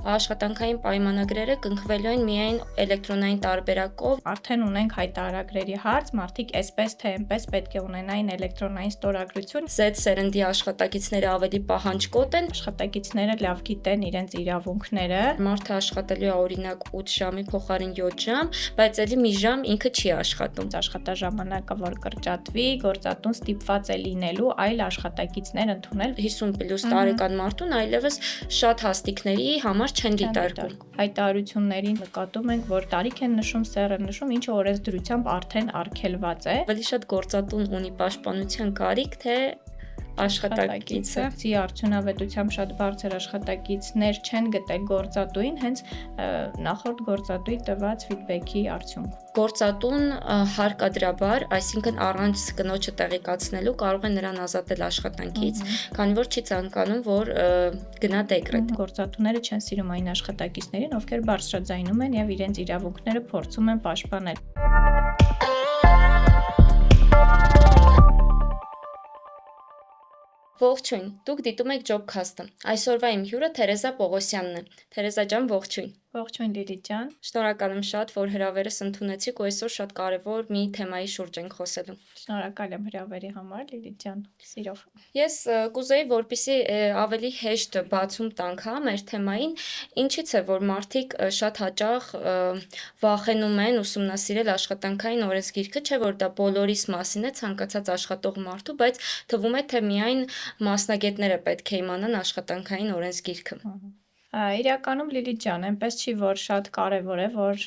Աշխատանքային պայմանագրերը կնքվելու են միայն էլեկտրոնային տարբերակով։ Արդեն ունենք հայտարարագրերի հարց, մարդիկ այսպես թե այնպես պետք է ունենային էլեկտրոնային ստորագրություն։ Z սերնդի աշխատակիցները ավելի պահանջկոտ են։ Աշխատակիցները լավ գիտեն իրենց իրավունքները։ Մարդը աշխատելու է օրինակ 8 ժամի փոխարեն 7 ժամ, բայց ելի մի ժամ ինքը չի աշխատում։ Աշխատաժամանակը որ կրճատվի, գործատուն ստիպված է լինելու այլ աշխատակիցներ ընդունել 50+ տարեկան մարդուն այլևս շատ հաստիկների համար չեն դիտարկում։ Հայտարարություններին նկատում ենք, որ տարիք են նշում, սեռ են նշում, ինչը օրենսդրությամբ արդեն արգելված է։ Ավելի շատ գործատուն ունի պաշտպանության կարիք, թե աշխատակիցը։ Արդյունավետությամբ շատ բարձր աշխատակիցներ չեն գտել գործատուին, հենց նախորդ գործատուի տված ֆիդբեքի արդյունքում։ Գործատուն հարկադրաբար, այսինքն առանց կնոջը տեղեկացնելու կարող է նրան ազատել աշխատանքից, քանի որ չի ցանկանում, որ գնա դեկրետ։ Գործատուները չեն սիրում այն աշխատակիցներին, ովքեր բարձրաձայնում են եւ իրենց իրավունքները փորձում են պաշտպանել։ Ողջույն, դուք դիտում եք Jobcast-ը։ Այսօրվա իմ հյուրը Թերեզա Պողոսյանն է։ Թերեզա ջան, ողջույն։ Ողջույն Լիլիթ ջան։ Շնորհակալ եմ շատ, որ հրավերս ընդունեցիք ու այսօր շատ կարևոր մի թեմայի շուրջ ենք խոսելու։ Շնորհակալ եմ հրավերի համար, Լիլիթ ջան, սիրով։ Ես կուզեի, որպեսզի ավելի հեշտ բացում տանք, մեր թեմային, ինչից է, որ մարդիկ շատ հաճախ վախենում են ուսումնասիրել աշխատանքային օրենսգիրքը, չէ՞ որ դա բոլորիս մասին է, ցանկացած աշխատող մարդու, բայց թվում է, թե միայն մասնագետները պետք է իմանան աշխատանքային օրենսգիրքը։ Իրականում Լիլիթ ջան, այնպես չի, որ շատ կարևոր է, որ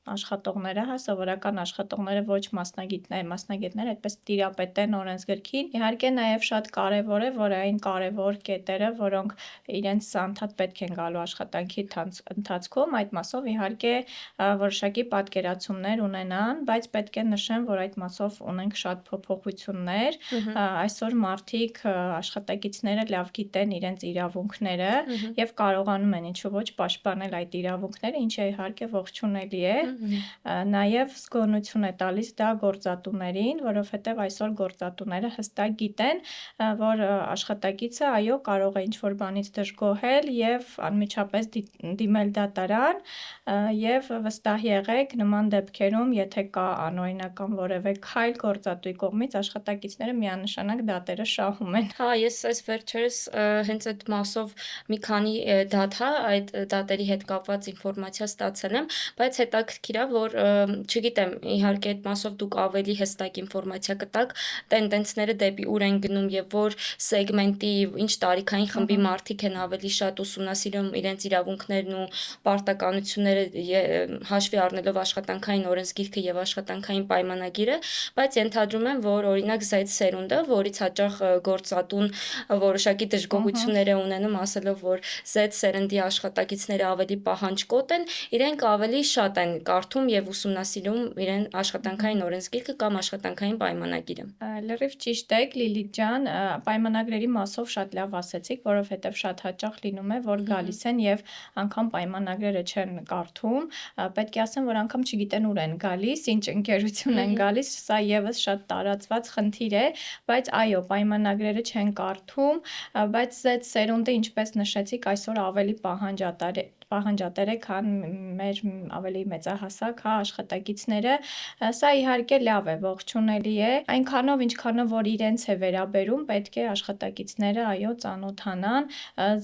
աշխատողները, սովորական աշխատողները ոչ մասնագետներ այդպես տիրապետեն օրենսգրքին։ Իհարկե նաև շատ կարևոր է, որ այն կարևոր կետերը, որոնք իրենց անդադ պետք են գալու աշխատանքի ընթացքում, այդ մասով իհարկե որոշակի պատկերացումներ ունենան, բայց պետք է նշեմ, որ այդ մասով ունենք շատ փոփոխություններ։ Այսօր մարդիկ, աշխատակիցները լավ գիտեն իրենց իրավունքները եւ կարողանում են ինչու ոչ պաշտպանել այդ իրավունքները, ինչը իհարկե ողջունելի է։ Նաև զգոնություն է տալիս դա գործատուներին, որովհետև այսօր գործատուները հստակ գիտեն, որ աշխատակիցը այո կարող է ինչ-որ բանից դժգոհել եւ անմիջապես դիմել դատարան եւ վստահ եղեք նման դեպքերում, եթե կա անօրինական որևէ քայլ գործատուի կողմից, աշխատակիցները միանշանակ դատերը շահում են։ Հա, ես այս վերջերս հենց այդ մասով մի քանի դատ, այդ դատերի հետ կապված ինֆորմացիա ստացել եմ, բայց հետաքրքիր է, որ չգիտեմ, իհարկե այդ մասով դուք ավելի հստակ ինֆորմացիա կտաք, տենդենսները դեպի ուր են գնում եւ որ սեգմենտի, ինչ տարիքային խմբի մարդիկ են ավելի շատ ուսումնասիրում իրենց իրավունքներն ու պարտականությունները հաշվի առնելով աշխատանքային օրենսգիրքը եւ աշխատանքային պայմանագիրը, բայց ենթադրում եմ, որ օրինակ Z սերունդը, որից հաճախ գործատուն որոշակի դժգոհություններ է ունենում, ասելով, որ Z սերնդի աշխատակիցները ավելի պահանջկոտ են, իրենք ավելի շատ են կարդում եւ ուսումնասիրում իրեն աշխատանքային օրենսգիրքը կամ աշխատանքային պայմանագիրը։ Լրիվ ճիշտ եք, Լիլիթ ջան, պայմանագրերի մասով շատ լավ ասեցիք, որովհետև շատ հաճախ լինում է, որ գալիս են եւ անգամ պայմանագրերը չեն կարդում, պետք է ասեմ, որ անգամ չգիտեն ուր են գալիս, ինչ ընկերություն են գալիս, սա եւս շատ տարածված խնդիր է, բայց այո, պայմանագրերը չեն կարդում, բայց Z սերունդը, ինչպես նշեցիք, այսօր ավելի պահանջատեր է, քան մեր ավելի մեծահասակ աշխատակիցները, սա իհարկե լավ է, ողջունելի է, այնքանով ինչքանով որ իրենց է վերաբերում, պետք է աշխատակիցները այո ծանոթանան,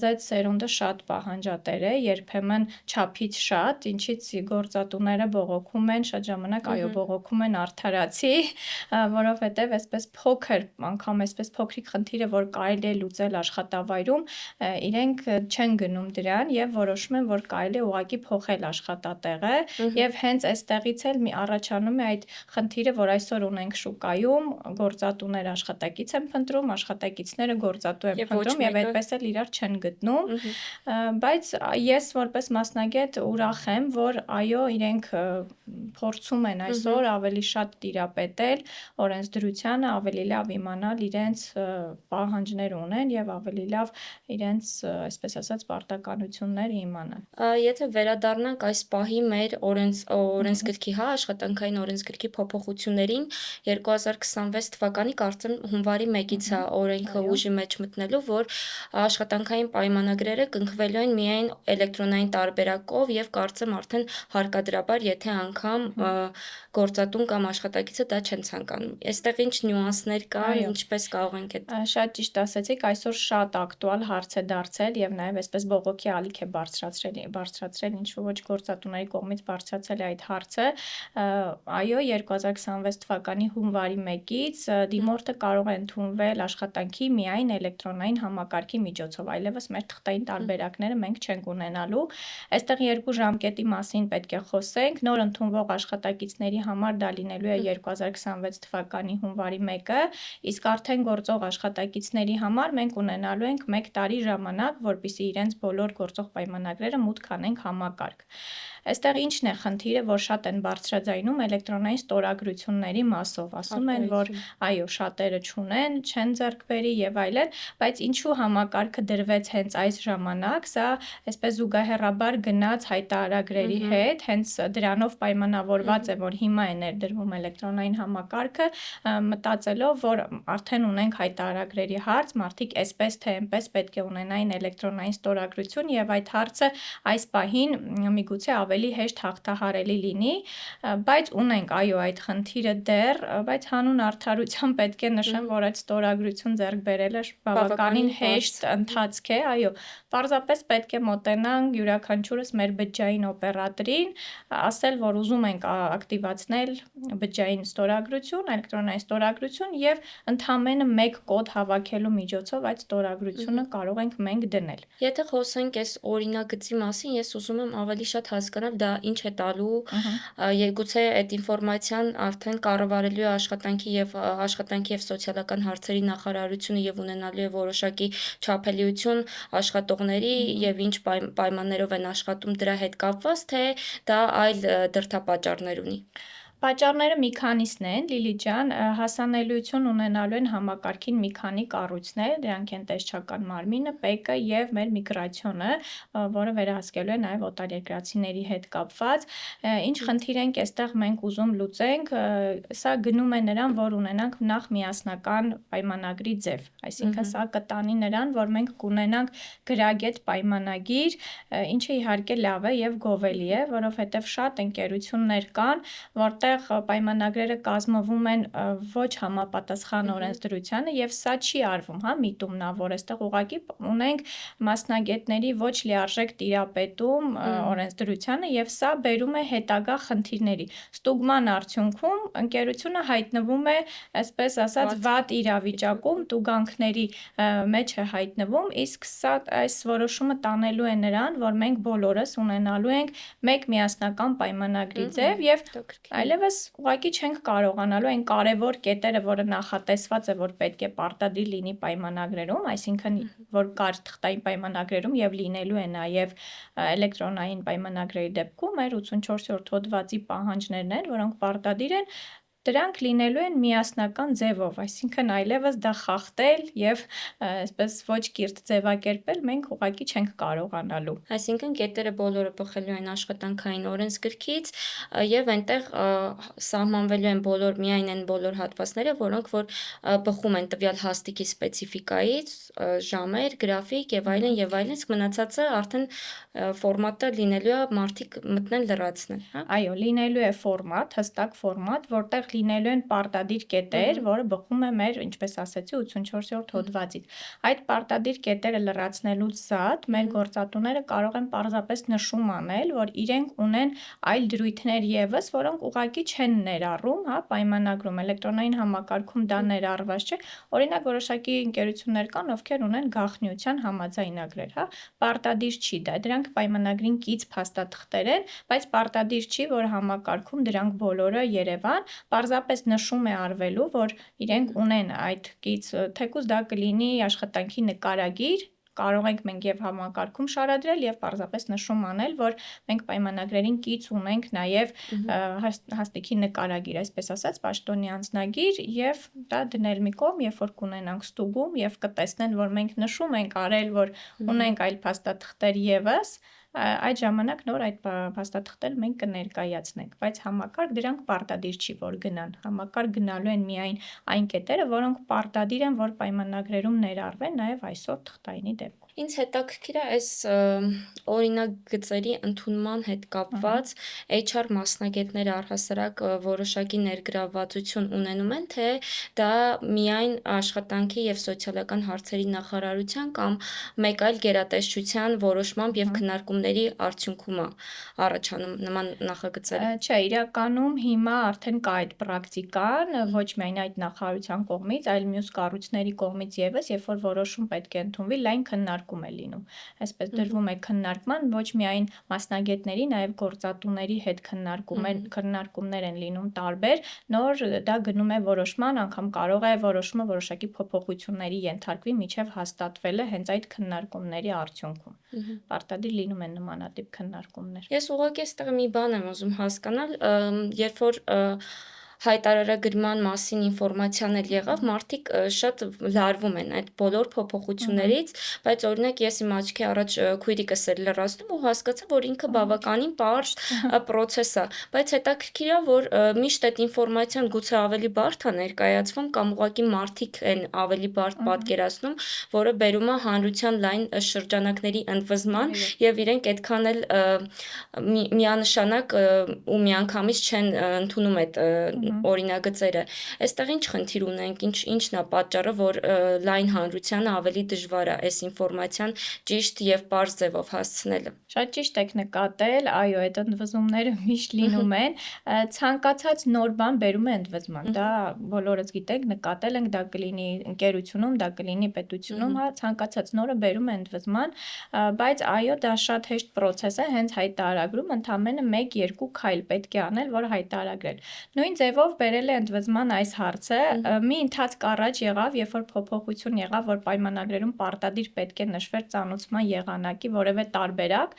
Z սերունդը շատ պահանջատեր է, երբեմն չափից շատ, ինչից գործատուները բողոքում են, շատ ժամանակ այո բողոքում են արդարացի, որովհետև այսպես փոքր, անգամ այսպես փոքրիկ խնդիրը, որ կարելի է լուծել աշխատավայրում, իրենք չեն գնում դրան եւ որոշում են, որ կարելի է ուղղակի փոխել աշխատատեղը եւ հենց այստեղից էլ առաջանում է այդ խնդիրը, որ այսօր ունենք շուկայում, գործատուները աշխատակից են փնտրում, աշխատակիցները գործատու են փնտրում եւ այդպես էլ իրար չեն գտնում, բայց ես որպես մասնագետ ուրախ եմ, որ այո, իրենք փորձում են այսօր ավելի շատ տիրապետել օրենսդրությանը, ավելի լավ իմանալ իրենց պահանջներ ունեն եւ ավելի լավ իրենց, այսպես ասած, պարտականությունները իմանալ։ Եթե վերադառնանք այս պահի մեր օրենսգրքի, հա, աշխատանքային օրենսգրքի փոփոխություններին 2026 թվականի կարծեմ հունվարի 1-ից է օրենքը Այո։ ուժի մեջ մտնելու, որ աշխատանքային պայմանագրերը կնքվելու են միայն էլեկտրոնային տարբերակով եւ կարծեմ արդեն հարկադրաբար, եթե անգամ գործատուն կամ աշխատակիցը դա չեն ցանկանում։ Այստեղ ինչ նյուանսներ կան, Այո։ ինչպես կարող ենք այդ Շատ ճիշտ ասացիք, այսօր շատ ակտուալ հարց է դարձել եւ նաեւ այսպես բողոքի ալիք է բարձրացրել ինչ ոչ գործատուների կողմից բարձրացել է այդ հարցը։ Այո, 2026 թվականի հունվարի 1-ից դիմորդը կարող է ընդունվել աշխատանքի միայն էլեկտրոնային համակարգի միջոցով, այլևս մեր թղթային տարբերակները մենք չենք ունենալու։ Այստեղ երկու ժամկետի մասին պետք է խոսենք։ Նոր ընդունվող աշխատակիցների համար դա լինելու է 2026 թվականի հունվարի 1-ը, իսկ արդեն գործող աշխատակիցների համար մենք ունենալու ենք 1 տարի ժամանակ, որպեսզի իրենց բոլոր գործող պայմանագրերը մուտք անենք համակարգ։ Այստեղ ինչն է խնդիրը, որ շատ են բարձրաձայնում էլեկտրոնային ստորագրությունների մասով, ասում են, որ այո, շատերը չունեն, չեն ձեռք բերի եւ այլն, բայց ինչու համակարգը դրվեց հենց այս ժամանակ, սա այսպես զուգահեռաբար գնաց հայտարարագրերի հետ, հենց դրանով պայմանավորված է, որ հիմա է ներդրվում էլեկտրոնային համակարգը, մտածելով, որ արդեն ունենք հայտարարագրերի հարց, մարդիկ այսպես թե այնպես պետք է ունենային էլեկտրոնային ստորագրություն եւ այդ հարցը այս պահին միգուցե ավելի հեշտ հաղթահարելի լինի, բայց ունենք այո այդ խնդիրը դեռ, բայց հանուն արդարության պետք է նշեմ, որ այդ ստորագրություն ձեռք բերելը բավականին հեշտ ընթացք է, այո, պարզապես պետք է մոտենանք յուրաքանչյուրս մեր բջջային օպերատորին, ասել, որ ուզում ենք ակտիվացնել բջջային ստորագրություն, էլեկտրոնային ստորագրություն եւ ընդամենը մեկ կոդ հավաքելու միջոցով այդ ստորագրությունը կարող ենք մենք դնել։ Եթե խոսենք այս օրինագծի մասին, ես ուզում եմ ավելի շատ հասկանալ դա ինչ է տալու, գուցե այդ ինֆորմացիան արդեն կառավարելու է աշխատանքի եւ սոցիալական հարցերի նախարարությունը եւ ունենալու է որոշակի չափելիություն աշխատողների եւ ինչ պայմաններով են աշխատում դրա հետ կապված, թե դա այլ դրդապատճառներ ունի։ Պատճառները մի քանիսն են, Լիլի ջան, հասանելիություն ունենալու են համակարգին մի քանի կառույցներ, դրանք են տեսչական մարմինը, ՊԵԿ-ը եւ մեր միգրացիոնը, որը վերահսկելու է նաեւ օտարերկրացիների հետ կապված։ Ինչ խնդիր ենք այստեղ մենք ուզում լուծենք, սա գնում է նրան, որ ունենանք նախ միասնական պայմանագրի ձև, այսինքն սա կտանի նրան, որ մենք կունենանք գրագետ պայմանագիր, ինչը իհարկե լավ է եւ գովելի է, որովհետեւ շատ ընկերություններ կան, որտեղ պայմանագրերը կազմվում են ոչ համապատասխան օրենսդրությանը եւ սա չի արվում, հա, միտումնավոր, այստեղ ուղղակի ունենք մասնագետների ոչ լիարժեք տիրապետում օրենսդրությանը եւ սա բերում է հետագա խնդիրների։ Ստուգման արդյունքում ընկերությունը հայտնվում է, այսպես ասած, վատ իրավիճակում, տուգանքների մեջ է հայտնվում, իսկ սա այս որոշումը տանելու է նրան, որ մենք բոլորս ունենալու ենք մեկ միասնական պայմանագրի ձև եւ այլևս ուղղակի չենք կարողանալու այն կարևոր կետերը, որը նախատեսված է, որ պետք է պարտադիր լինի պայմանագրերում, այսինքն որ կար թղթային պայմանագրերում եւ լինելու է նաեւ էլեկտրոնային պայմանագրերի դեպքում, մեր 84-րդ հոդվածի պահանջներն են, որոնք պարտադիր են, դրանք լինելու են միասնական ձևով, այսինքն այլևս դա խախտել եւ այսպես ոչ կիրթ ձևակերպել մենք ուղղակի չենք կարողանալու։ Այսինքն կետերը բոլորը բխելու են աշխատանքային օրենսգրքից եւ այնտեղ սահմանվելու են միայն այն բոլոր հատվածները, որոնք որ բխում են տվյալ հաստիքի սպეციფիկայից, ժամեր, գրաֆիկ եւ այլն, իսկ մնացածը արդեն ֆորմատը լինելու է մարդիկ մտնեն լրացնեն, հա։ Այո, լինելու է ֆորմատ, հստակ ֆորմատ, որտեղ լինելու են պարտադիր կետեր, որը բխում է մեր, ինչպես ասացի, 84-րդ հոդվածից։ Այդ պարտադիր կետերը լրացնելուց զատ մեր գործատուները կարող են պարզապես նշում անել, որ իրենք ունեն այլ դրույթներ եւս, որոնք ուղղակի չեն ներառում, հա, պայմանագրում, էլեկտրոնային համակարգում դա ներառված չէ։ Օրինակ, որոշակի ընկերություններ կան, ովքեր ունեն գաղտնիության համաձայնագրեր, հա, պարտադիր չի դա։ Դրանք պայմանագրին կից փաստաթղթեր են, բայց պարտադիր չի, որ համակարգում դրանք բոլորը երևան, պարզապես նշում է արվելու, որ իրենք ունեն այդ կից, թեկուզ դա կլինի աշխատանքի նկարագիր, կարող ենք մենք եւ համակարգում շարադրել եւ պարզապես նշում անել, որ մենք պայմանագրերին կից ունենք նաեւ հաստիքի նկարագիր, այսպես ասած, պաշտոնի անձնագիր եւ դա դնել մի կողմ, երբ որ կունենանք ստուգում եւ կտեսնեն, որ մենք նշում ենք արել, որ ունենք այլ փաստաթղթեր եւս, Այդ ժամանակ նոր այդ փաստաթղթերը մենք կներկայացնենք, բայց համակարգ դրանք պարտադիր չի, որ գնան։ Համակարգ գնալու են միայն այն կետերը, որոնք պարտադիր են, որ պայմանագրերում ներառվեն, նաև այսօր թղթայինի դեպքում։ Ինձ հետաքրքիր է այս օրինագծերի ընդունման հետ կապված HR մասնագետները առհասարակ որոշակի ներգրավվածություն ունենում են, թե դա միայն աշխատանքի եւ սոցիալական հարցերի նախարարության կամ մեկ այլ գերատեսչության որոշմամբ եւ քննարկումների արդյունքում է առաջանում նման նախագծերը։ Չէ, իրականում հիմա արդեն կա այդ պրակտիկան, ոչ միայն այդ նախարարության կողմից, այլ մյուս կառույցների կողմից եւս, երբ որ որոշում պետք է ընդունվի, լայն քննարկում է լինում։ Այսպես դրվում է քննարկման ոչ միայն մասնագետների, նաև գործատուների հետ քննարկումներ են լինում տարբեր, նոր դա գնում է որոշման, անգամ կարող է որոշումը որոշակի փոփոխությունների ենթարկվի, մինչև հաստատվելը հենց այդ քննարկումների արդյունքում։ Պարտադիր լինում են նմանատիպ քննարկումներ։ Ես ուղղակի այստեղ մի բան եմ ուզում հասկանալ, երբ որ հայտարարագրման մասին ինֆորմացիան էլ եղավ, մարդիկ շատ լարվում են այդ բոլոր փոփոխություններից, բայց օրինակ ես իմ աչքի առաջ քույրիկս էր լրացնում ու հասկացա, որ ինքը բավականին պարզ պրոցես է, բայց հետաքրքիր է, որ միշտ այդ ինֆորմացիան գուցե ավելի բարդ է ներկայացվում կամ ուղղակի մարդիկ են ավելի բարդ պատկերացնում, որը բերում է հանրության լայն շրջանակների ընդվզման եւ իրենք այդքան էլ միանշանակ ու միանգամից չեն ընդունում այդ օրինագծերը։ Այստեղ ինչ խնդիր ունենք, ինչն է պատճառը, որ լայն հանրությանը ավելի դժվար է այս ինֆորմացիան ճիշտ եւ պարզ ձևով հասցնելը։ Շատ ճիշտ եք նկատել, այո, այդ ընդվզումները միշտ լինում են, ցանկացած նոր բան բերում է ընդվզման, դա բոլորս գիտենք, նկատել ենք, դա կլինի ընկերությունում, դա կլինի պետությունում, հա, ցանկացած նորը բերում է ընդվզման, բայց այո, դա շատ հեշտ պրոցես է, հենց հայտարարագրում ընդամենը 1-2 քայլ պետք է անել, որ հայտարարել։ Նույն ձևով բերել է ընդվզման այս հարցը, մի ընթացք առաջ եղավ, երբ որ փոփոխություն եղավ, որ պայմանագրերում պարտադիր պետք է նշվեր ծանուցման եղանակի որևէ տարբերակ,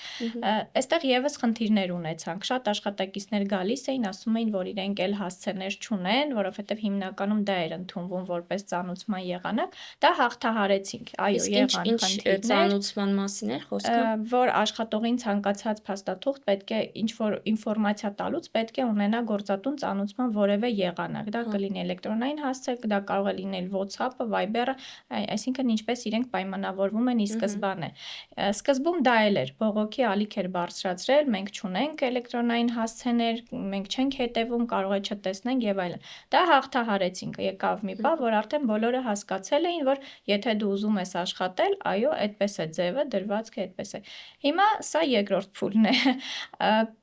այստեղ եւս խնդիրներ ունեցանք։ Շատ աշխատակիցներ գալիս էին, ասում էին, որ իրենք էլ հասցեներ չունեն, որովհետեւ հիմնականում դա էր ընդունվում որպես ծանուցման եղանակ, դա հաղթահարեցինք։ Այո, եղան խնդիրներ։ Ծանուցման մասին էր խոսքը։ Որ աշխատողին ցանկացած փաստաթուղթ պետք է ինչ որ ինֆորմացիա տալուց պետք է ունենա գործատուն ծանուցման որևէ եղանակ։ Դա կլինի էլեկտրոնային հասցե, դա կարող է լինել WhatsApp-ը, Viber-ը, այսինքն ինչպես իրենք պայմանավորվում են ի սկզբանե։ Սկզբում դա էլ էր, բողոքի ալիք էր բարձրացրել, մենք չունենք էլեկտրոնային հասցեներ, մենք չենք հետևում, կարող է չտեսնենք եւ այլն։ Դա հաղթահարեցինք, եկավ մի բան, որ արդեն բոլորը հասկացել էին, որ եթե դու ուզում ես աշխատել, այո, այդպես է ձևը, դրվածքը այդպես է։ Հիմա սա երկրորդ փուլն է։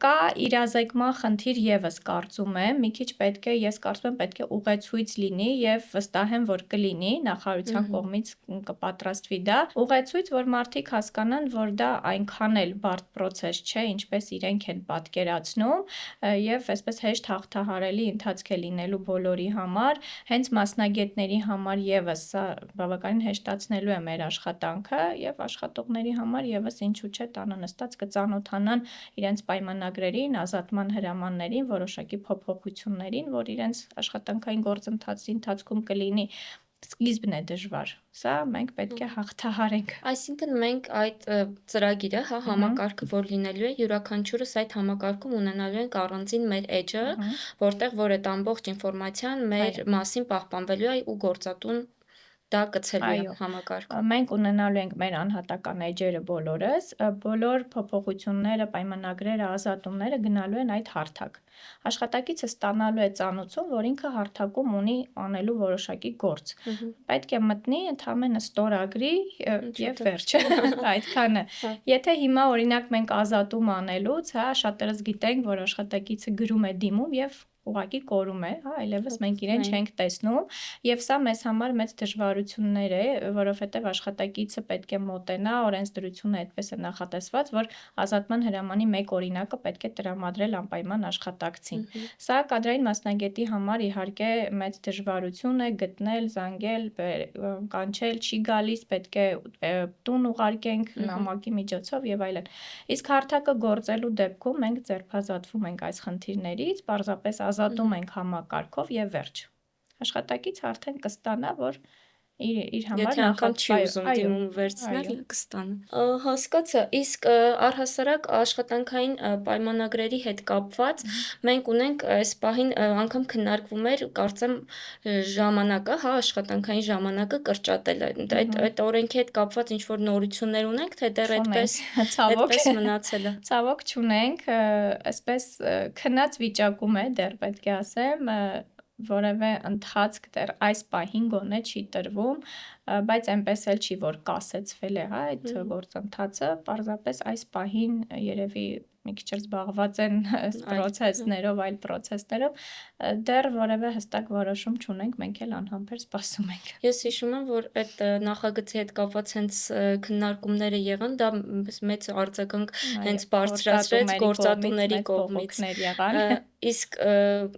Կա իրազեկման խնդիր եւս կարծում եմ, մի քիչ պետք է, ես կարծում եմ, պետք է ուղեցույց լինի եւ վստահ եմ, որ կլինի, նախարարության կողմից կպատրաստվի դա։ Ուղեցույց, որ մարդիկ հասկանան, որ դա այնքան էլ բարդ պրոցես չէ, ինչպես իրենք են պատկերացնում եւ այսպես հեշտ հաղթահարելի ընթացք է լինելու բոլորի համար, հենց մասնագետների համար եւս սա բավականին հեշտացնելու է մեր աշխատանքը եւ աշխատողների համար եւս ինչու՞ չէ տանը նստած կծանոթանան իրենց պայմանագրերին, ազատման հրամաններին, որոշակի փոփոխություններին, որ իրենց աշխատանքային գործընթացի ընթացքում կլինի, սկիզբն է դժվար։ Սա մենք պետք է հաղթահարենք։ Այսինքն մենք այդ ծրագիրը, հա, համակարգը, որ լինելու է, յուրաքանչյուրս այդ համակարգում ունենալու ենք առանձին մեր edge-ը, որտեղ որ այդ ամբողջ ինֆորմացիան մեր մասին պահպանվելու է ու գործատուն դա կցելու է համակարգը։ Մենք ունենալու ենք մեր անհատական էջերը բոլորս, բոլոր փոփոխությունները, պայմանագրերը, ազատումները գնալու են այդ հարթակ։ Աշխատակիցը ստանալու է ծանուցում, որ ինքը հարթակում ունի անելու որոշակի գործ։ Պետք է մտնի, ընդամենը ստորագրի եւ վերջ։ Այդքանը։ Եթե հիմա օրինակ մենք ազատում անելուց, հա, շատերս գիտենք, որ աշխատակիցը գրում է դիմում եւ ուղղակի կորում է, հա, այլևս մենք իրեն չենք տեսնում եւ սա մեզ համար մեծ դժվարություններ է, որովհետեւ աշխատակիցը պետք է մոտենա, օրենսդրությունը այդպես է նախատեսված, որ ազատման հրամանի մեկ օրինակը պետք է տրամադրել անպայման աշխատակցին։ Սա կադրային մասնագետի համար իհարկե մեծ դժվարություն է գտնել, զանգել, կանչել, չի գալիս, պետք է տուն ուղարկենք նամակի միջոցով եւ այլն։ Իսկ հարթակը գործելու դեպքում մենք ձերբազատվում ենք այս խնդիրներից, պարզապես ազատում ենք համակարգով եւ վերջ։ Աշխատակիցը արդեն կստանա, որ իր համար Եթե անգամ չի ուզում այո, դիմում վերցնել, այո։ կստանա։ Հասկացա, իսկ առհասարակ աշխատանքային պայմանագրերի հետ կապված մենք ունենք այս պահին անգամ քննարկվում էր, կարծեմ ժամանակը, հա, աշխատանքային ժամանակը կրճատելը։ Այդ օրենքի հետ կապված ինչ-որ նորություններ ունենք, թե դեռ Չունենք, ցավոք, այդպես մնացել է։ ցավոք չունենք, այսպես քնած վիճակում է, դեռ պետք է ասեմ, որևէ ընթացք դեռ այս պահին գոնե չի տրվում, բայց այնպես էլ չի, որ կասեցվել է, հա, այդ գործընթացը, պարզապես այս պահին երևի մի քիչ զբաղված են պրոցեսներով, այլ պրոցեսներով, դեռ որևէ հստակ որոշում չունենք, մենք էլ անհամբեր սպասում ենք։ Ես հիշում եմ, որ այդ նախագծի հետ կապված հենց քննարկումները եղան, դա մեծ արձագանք հենց բարձրացրեց գործատուների մեծ կողմից։ բողոքներ եղան։ Իսկ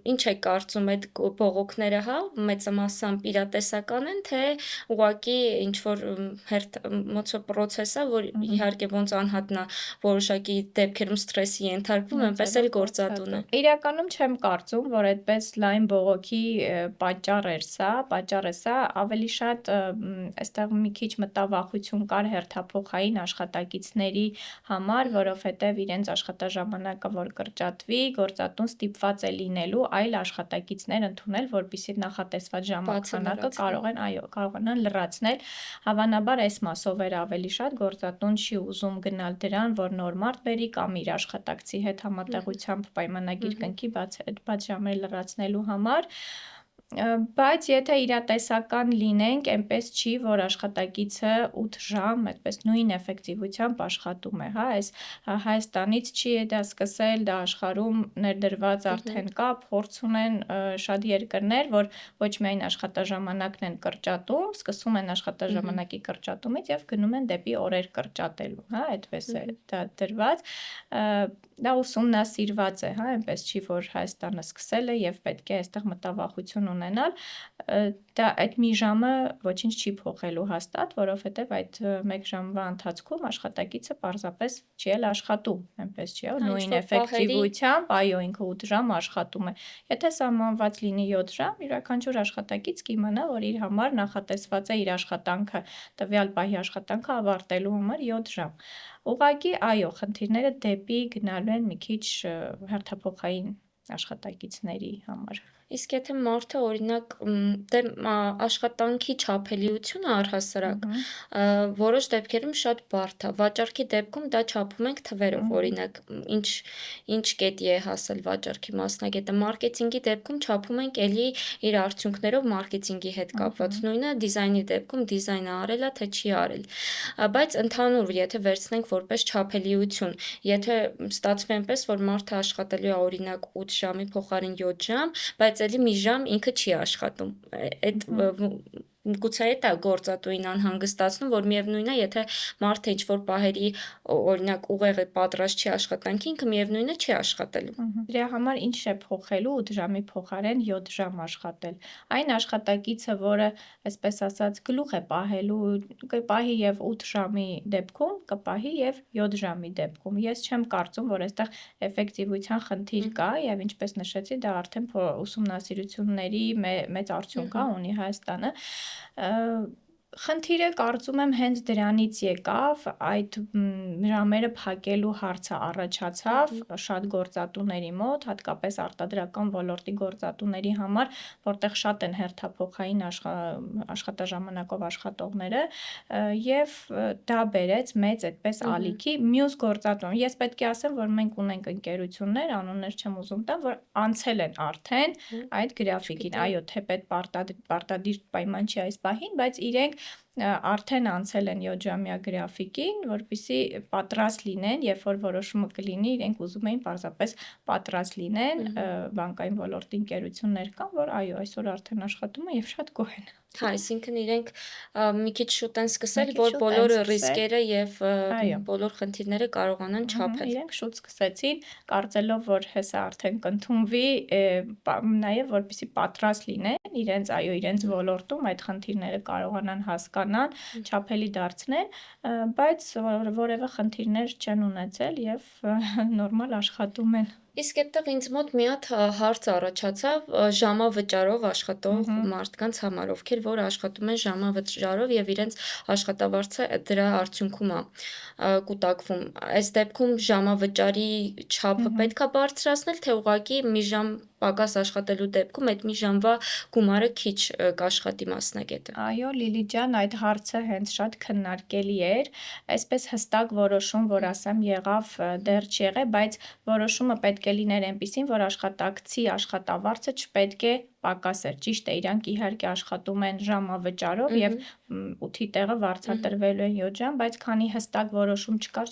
ինչ է կարծում այդ բողոքները, հա, մեծամասամբ իրատեսական են, թե ուղղակի ինչ որ ոնց որ process է, որ իհարկե ոնց անհատնա որոշակի դեպքերում սթրեսի ենթարկվում, այնպես էլ գործատուն է։ Իրականում չեմ կարծում, որ այդպես լայն բողոքի պատճառ էր սա, ավելի շատ այստեղ մի քիչ մտավախություն կար հերթափոխային աշխատակիցների համար, որովհետև իրենց աշխատաժամանակը որ կրճատվի, գործատուն ստիպված է լինելու այլ աշխատակիցներ ընդունել, որպեսզի նախատեսված ժամանակը կարողանան լրացնել։ Հավանաբար այս մասով էր ավելի շատ, գործատուն չի ուզում գնալ դրան, որ նոր մարդ բերի կամ իր աշխատակցի հետ համատեղությամբ պայմանագիր կնքի բաց ժամեր լրացնելու համար, բայց եթե իրատեսական լինենք, այնպես չի, որ աշխատակիցը 8 ժամ այդպես նույն էֆեկտիվությամբ աշխատում է, հա, այս Հայաստանից չի դա սկսել, դա աշխարհում ներդրված արդեն կա, փորձ ունեն շատ երկրներ, որ ոչ միայն աշխատաժամանակն են կրճատում, սկսում են աշխատաժամանակի կրճատումից եւ գնում են դեպի օրեր կրճատելու, հա, այդպես է դա դրված, դա ուսումնասիրված է, հա, այնպես չի, որ Հայաստանը սկսել է եւ պետք է այստեղ մտավախություն ունենալ, դա այդ մի ժամը ոչինչ չի փոխելու հաստատ, որովհետեւ այդ 1 ժամվա ընթացքում աշխատակիցը պարզապես չի էլ աշխատում, այնպես չի, նույն էֆեկտիվությամբ, այո, ինքը 8 ժամ աշխատում է։ Եթե սահմանված լինի 7 ժամ, յուրաքանչյուր աշխատակից կիմանա, որ իր համար նախատեսված է իր աշխատանքը, տվյալ պահի աշխատանքը ավարտելու համար 7 ժամ։ Ուղղակի, այո, խնդիրները դեպի գնալու են մի քիչ հերթափոխային աշխատակիցների համար։ Իսկ եթե մարդը օրինակ դե աշխատանքի չափելիությունը առհասարակ որոշ դեպքերում շատ բարդ է։ Վաճառքի դեպքում դա չափում ենք թվերով, օրինակ ինչ կետի է հասել վաճառքի մասնագետը։ Մարքեթինգի դեպքում չափում ենք էլի իր արդյունքներով մարքեթինգի հետ կապված։ Նույնը դիզայնի դեպքում դիզայնը արել է, թե չի արել։ Բայց ընդհանուր, եթե վերցնենք որպես չափելիություն, եթե ստացվի այնպես, որ մարդը աշխատելու է օրինակ 8 ժամի փոխարեն 7 ժամ, բայց էլի մի ժամ ինքը չի աշխատում։ Այդ գուցե դա գործատուին անհանգստացնում, որ միևնույն է, եթե մարդը ինչ-որ պահերի օրինակ ուղեղը պատրաստ չի աշխատանքի, ինքը միևնույն է չի աշխատելու։ Դրա համար ինչ է փոխելու 8 ժամի փոխարեն 7 ժամ աշխատել։ Այն աշխատակիցը, որը, այսպես ասած, գլուխ է պահելու, կպահի եւ 8 ժամի դեպքում, կպահի եւ 7 ժամի դեպքում։ Ես չեմ կարծում, որ այստեղ էֆեկտիվության խնդիր կա եւ ինչպես նշեցի, դա արդեն ուսումնասիրությունների մեծ արդյունք է ունի Հայաստանը։ Խնդիրը կարծում եմ հենց դրանից եկավ, այդ ժամերը փակելու հարցը առաջացավ շատ գործատուների մոտ, հատկապես արտադրական ոլորտի գործատուների համար, որտեղ շատ են հերթափոխային աշխատաժամանակով աշխատողները եւ դա բերեց մեծ այդպես ալիքի մյուս գործատուն։ Ես պետք է ասեմ, որ մենք ունենք ընկերություններ, անուններ չեմ ուզում տալ, որ անցել են արդեն այդ գրաֆիկին, այո, թեպետ պարտադիր պայման չի այս պահին, բայց իրենք արդեն անցել են 7 ժամյա գրաֆիկին, որպեսզի պատրաստ լինեն, երբ որ որոշումը կլինի, իրենք ուզում էին պարզապես պատրաստ լինեն, բանկային ոլորտի ընկերություններ կան, որ այո, այսօր արդեն աշխատում են եւ շատ գոհ են։ Հա, այսինքն իրենք մի քիչ շուտ են սկսել, որ բոլոր ռիսկերը եւ բոլոր խնդիրները կարողանան չափել։ Իրենք շուտ սկսեցին, կարծելով, որ հեսա արդեն կընդունվի, նաեւ որպեսզի պատրաստ լինեն իրենց ոլորտում այդ խնդիրները կարողանան հասկանան, չափելի դարձնեն, բայց որևէ խնդիրներ չեն ունեցել եւ նորմալ աշխատում են։ Իսկ այդտեղ ինձ մոտ մի հատ հարց առաջացավ ժամավճարով աշխատող Մгм. մարդկանց համար, ովքեր որ աշխատում են ժամավճարով եւ իրենց աշխատավարձը դրա արդյունքում է կուտակվում։ Այս դեպքում ժամավճարի չափը Մгм. պետք է բարձրացնել, թե ուղղակի մի ժամ պակաս աշխատելու դեպքում այդ մի ժամվա գումարը քիչ կաշխատի մասնագետը։ Այո, Լիլի ջան, այդ հարցը հենց շատ քննարկելի էր։ Այսպես հստակ որոշում, որ ասեմ, եղավ, դեռ չի եղել, բայց որոշումը պետք է լիներ այնպիսին, որ աշխատակցի աշխատավարձը չպետք է պակասեր։ Ճիշտ է, իրանք իհարկե աշխատում են ժամավճարով եւ Մгм. 8-ի տեղը Մгм. վարձատրվելու են 7 ժամ, բայց քանի հստակ որոշում չկար,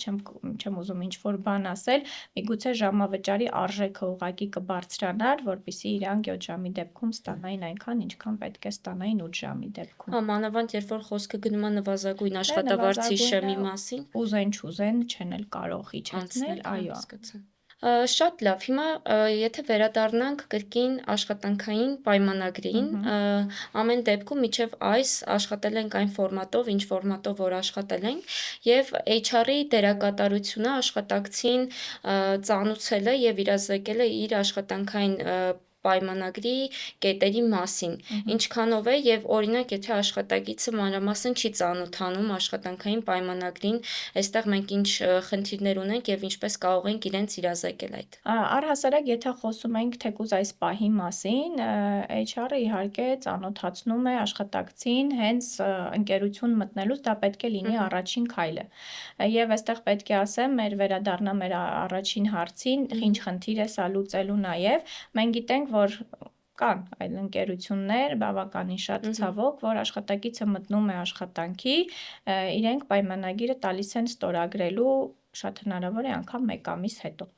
չեմ ուզում ինչ-որ բան ասել, միգուցե ժամավճարի արժեքը ուղղակի կբարձրանար, որպեսզի իրանք 7 ժամի դեպքում ստանային այնքան, ինչքան պետք է ստանային 8 ժամի դեպքում։ Հա, մանավանդ երբ որ խոսքը գնում է նվազագույն Դե աշխատավարձի նվազագույնը շեմի մասին, ուզեն չուզեն չեն էլ կարող իջեցնել, անցնել, հա, այո։ հասկացա։ Շատ լավ, հիմա եթե վերադառնանք կրկին աշխատանքային պայմանագրին, Մгм. ամեն դեպքում մինչև այս աշխատել ենք այն ֆորմատով, ինչ ֆորմատով որ աշխատել ենք, եւ HR-ի դերակատարությունը աշխատակցին ծանուցել է եւ իրազեկել է իր աշխատանքային պայմանագրի կետերի մասին։ Մгм. Ինչքանով է եւ օրինակ, եթե աշխատակիցը մանրամասն չի ծանոթանում աշխատանքային պայմանագրին, այստեղ մենք ինչ խնդիրներ ունենք եւ ինչպես կարող ենք իրենց իրազեկել այդ։ Առհասարակ, եթե խոսում ենք թեկուզ այս պահի մասին, HR-ը իհարկե ծանոթացնում է աշխատակցին հենց ընկերություն մտնելուց, դա պետք է լինի Մгм, առաջին քայլը։ Եվ այստեղ պետք է ասեմ, առաջինը մեր առաջին հարցին, ինչ մгм, խնդիր է սա լուծելու նաև, մենք գիտենք, որ կան այլ ընկերություններ, բավականին շատ մгм, ցավոք, որ աշխատակիցը մտնում է աշխատանքի, իրենք պայմանագիրը տալիս են ստորագրելու շատ հնարավոր է անգամ 1 ամիս հետո։